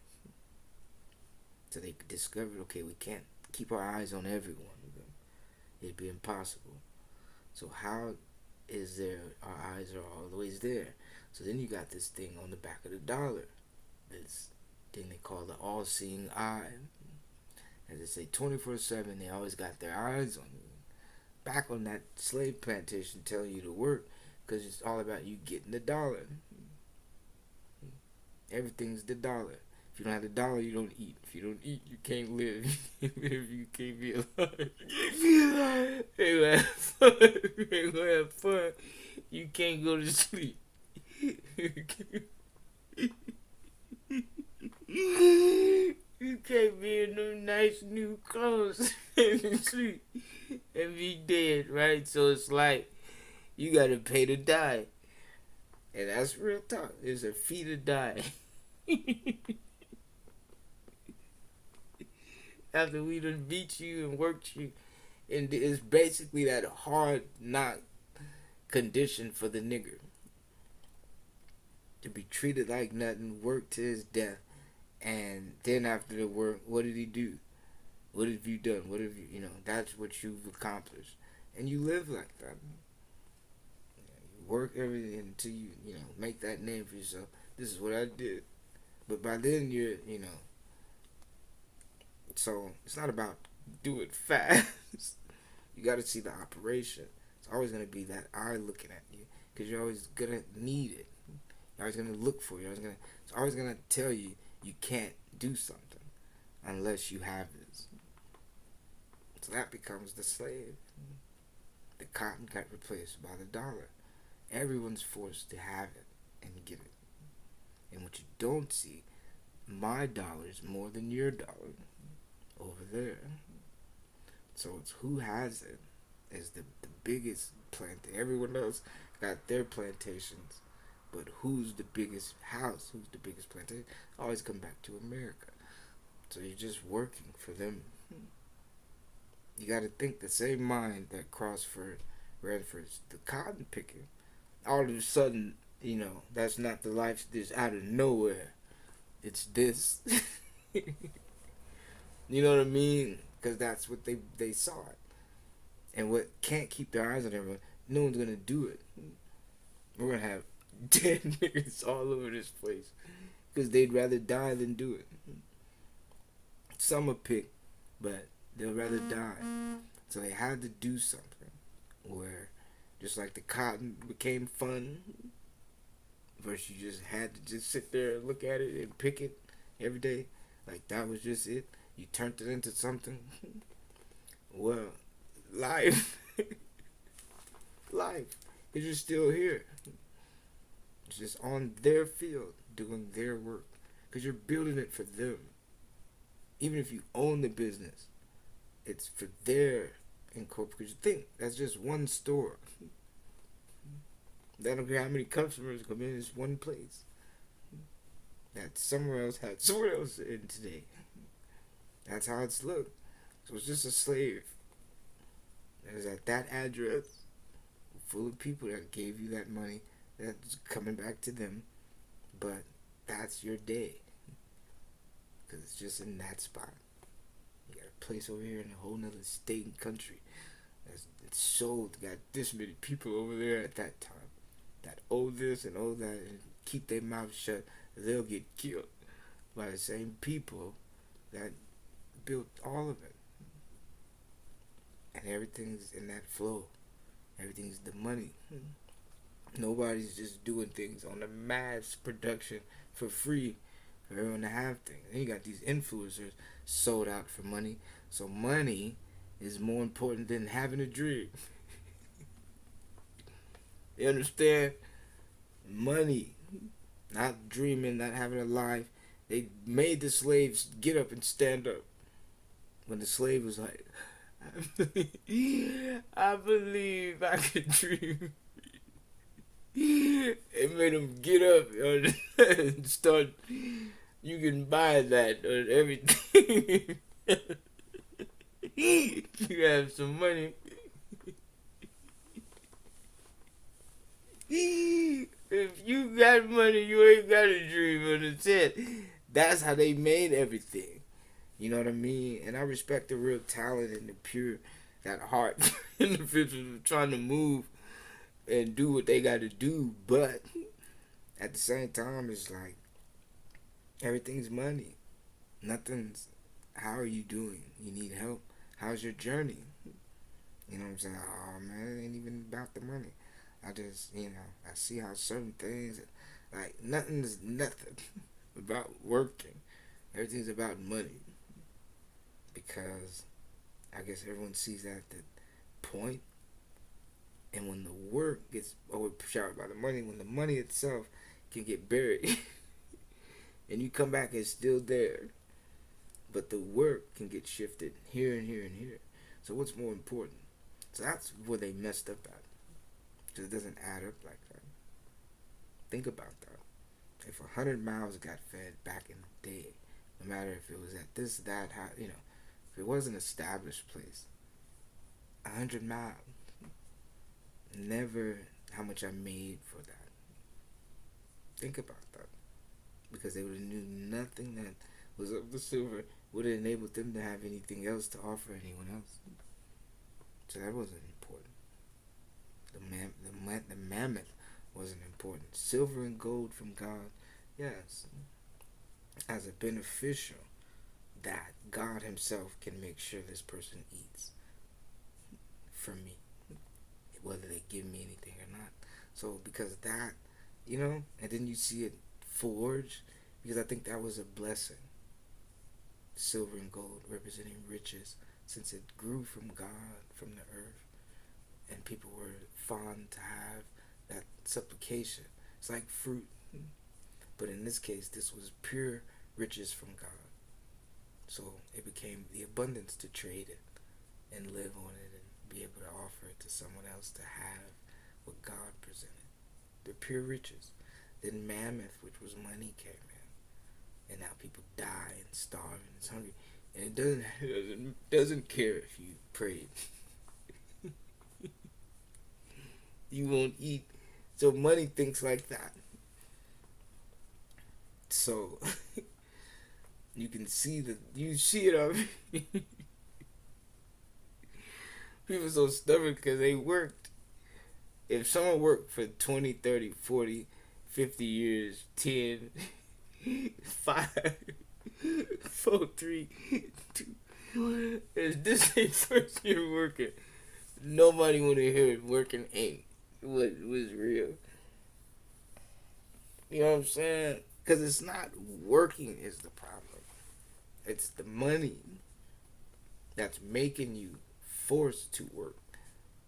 So they discovered, okay, we can't keep our eyes on everyone. It'd be impossible. So how is there, our eyes are always there? So then you got this thing on the back of the dollar. This thing they call the all-seeing eye. As they say, 24/7, they always got their eyes on you. Back on that slave plantation telling you to work, because it's all about you getting the dollar. Everything's the dollar. If you don't have the dollar, you don't eat. If you don't eat, you can't live. If you can't be alive. You can't have fun. You ain't gonna have fun. You can't go to sleep. You can't be in them nice new clothes and sleep and be dead, right? So it's like you gotta pay to die. And that's real talk. It's a fee to die. After we done beat you and worked you, and it's basically that hard knock condition for the nigger. To be treated like nothing, work to his death, and then after the work, what did he do? What have you done? What have you, that's what you've accomplished. And you live like that. You work everything until you, make that name for yourself. This is what I did. But by then you're, so it's not about do it fast. You got to see the operation. It's always going to be that eye looking at you, because you're always going to need it. You're always going to look for it. It's always going to tell you you can't do something unless you have this. So that becomes the slave. The cotton got replaced by the dollar. Everyone's forced to have it and get it. And what you don't see, my dollar is more than your dollar over there. So it's who has it is the biggest plant. Everyone else got their plantations, but who's the biggest house? Who's the biggest plantation? Always come back to America. So you're just working for them. You got to think the same mind that Crossford, Redford's, the cotton picking. All of a sudden, that's not the life. This out of nowhere. It's this. You know what I mean? Because that's what they saw it. And what can't keep their eyes on everyone, no one's going to do it. We're going to have dead niggas all over this place. Because they'd rather die than do it. Some are picked, but they'll rather die. So they had to do something where, just like the cotton became fun, versus you just had to just sit there and look at it and pick it every day. Like that was just it. You turned it into something. Well, life life. Life. Because you're still here. It's just on their field, doing their work. Because you're building it for them. Even if you own the business, it's for their incorporation. Because you think that's just one store. They don't care how many customers come in. It's one place that somewhere else had somewhere else in today. That's how it's looked. So it's just a slave that is at that address, full of people that gave you that money, that's coming back to them. But that's your day, because it's just in that spot. You got a place over here in a whole nother state and country that's sold. Got this many people over there at that time that owe this and owe that, and keep their mouths shut. They'll get killed by the same people that built all of it. And everything's in that flow. Everything's the money. Nobody's just doing things on a mass production for free for everyone to have things. Then you got these influencers sold out for money. So money is more important than having a dream. You understand? Money. Not dreaming, not having a life. They made the slaves get up and stand up. When the slave was like, I believe I can dream. It made them get up and start. You can buy that or everything. You have some money. If you got money, you ain't got a dream, and it's it. That's how they made everything. You know what I mean? And I respect the real talent and the pure, that heart individuals trying to move and do what they got to do. But at the same time, it's like everything's money. Nothing's, how are you doing? You need help? How's your journey? You know what I'm saying? Oh, man, it ain't even about the money. I just, I see how certain things, like, nothing's nothing about working. Everything's about money. Because I guess everyone sees that at the point. And when the work gets overshadowed by the money, when the money itself can get buried, and you come back and it's still there, but the work can get shifted here and here and here. So what's more important? So that's where they messed up at. Because it doesn't add up like that. Think about that. If 100 miles got fed back in the day, no matter if it was at this, that, how, if it was an established place, 100 miles, never how much I made for that. Think about that. Because they would have knew nothing that was of the silver would have enabled them to have anything else to offer anyone else. So that wasn't important. The mammoth wasn't important. Silver and gold from God, yes, as a beneficial, that God himself can make sure this person eats for me, whether they give me anything or not. So because that, and then you see it forged, because I think that was a blessing. Silver and gold representing riches, since it grew from God, from the earth, and people were fond to have that supplication. It's like fruit, but in this case, this was pure riches from God. So it became the abundance to trade it and live on it and be able to offer it to someone else to have what God presented. The pure riches. Then mammoth, which was money, came in. And now people die and starve and it's hungry. And it doesn't care if you prayed. You won't eat. So money thinks like that. So you can see you see it already. People are so stubborn because they worked. If someone worked for 20, 30, 40, 50 years, 10, 5, 4, 3, 2, if this ain't first year working, nobody want to hear it working ain't what was real. You know what I'm saying? Because it's not working is the problem. It's the money that's making you forced to work.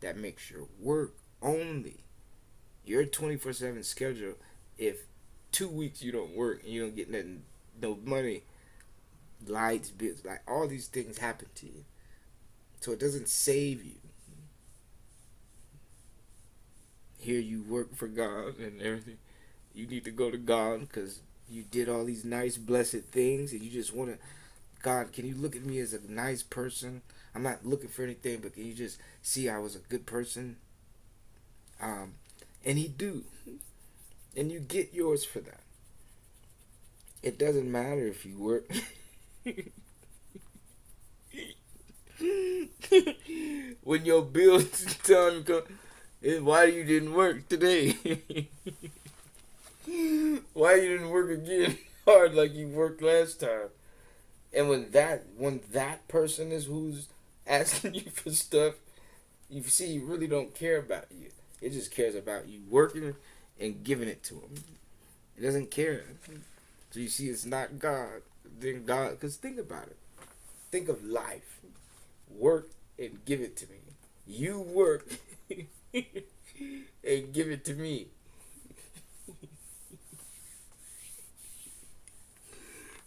that makes your work only. Your 24/7 schedule, if 2 weeks you don't work and you don't get nothing, no money, lights, bills, like all these things happen to you. So it doesn't save you. Here you work for God and everything. You need to go to God because you did all these nice, blessed things, and you just want to, God, can you look at me as a nice person? I'm not looking for anything, but can you just see I was a good person? And He do. And you get yours for that. It doesn't matter if you work. When your bills time come, why you didn't work today? Why you didn't work again hard like you worked last time? And when that person is who's asking you for stuff, you see he really don't care about you. It just cares about you working and giving it to him. It doesn't care. So you see, it's not God. Then God, because think about it. Think of life. Work and give it to me. You work and give it to me.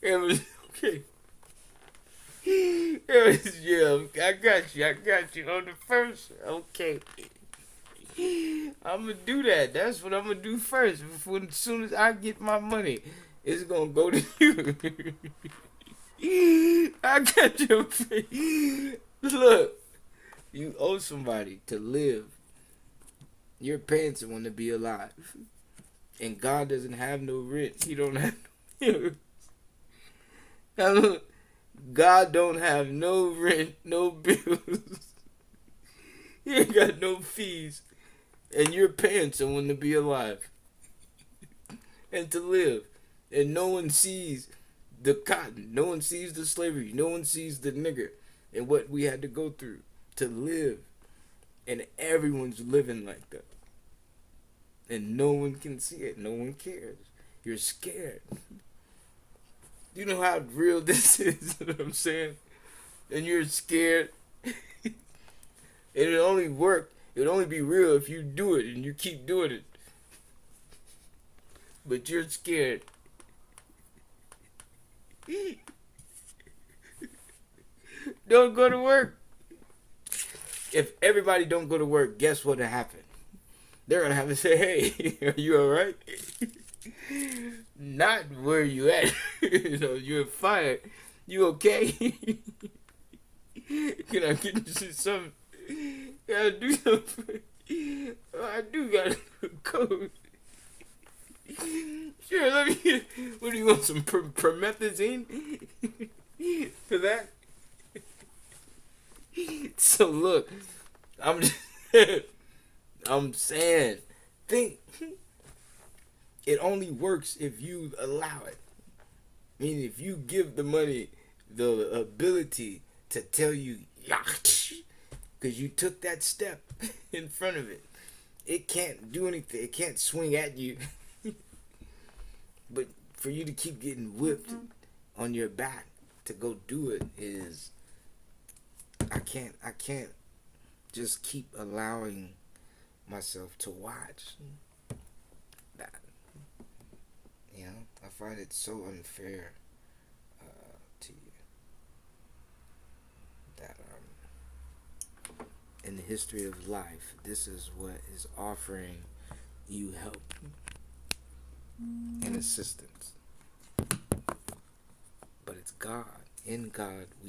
Okay. Yeah, I got you on the first. Okay. I'm gonna do that. That's what I'm gonna do first. As soon as I get my money, it's gonna go to you. I got your face. Look, you owe somebody to live. Your parents want to be alive, and God doesn't have no rent. He don't have no. Now look, God don't have no rent, no bills. He ain't got no fees. And your parents want to be alive and to live. And no one sees the cotton. No one sees the slavery. No one sees the nigger and what we had to go through to live. And everyone's living like that. And no one can see it. No one cares. You're scared. You know how real this is? You know what I'm saying? And you're scared. And it only work. It would only be real if you do it and you keep doing it. But you're scared. Don't go to work. If everybody don't go to work, guess what'll happen? They're gonna have to say, "Hey, are you alright?" Not where you at. You know, you're fired. You okay? Can I get you some? Gotta do something. I do gotta do a code. Sure, let me get. What do you want? Some promethazine? For that? So look, I'm saying, think. It only works if you allow it. I mean, if you give the money the ability to tell you, because you took that step in front of it. It can't do anything. It can't swing at you. But for you to keep getting whipped on your back to go do it is, I can't just keep allowing myself to watch that. You know, I find it so unfair to you that in the history of life, this is what is offering you help and assistance. But it's God. In God we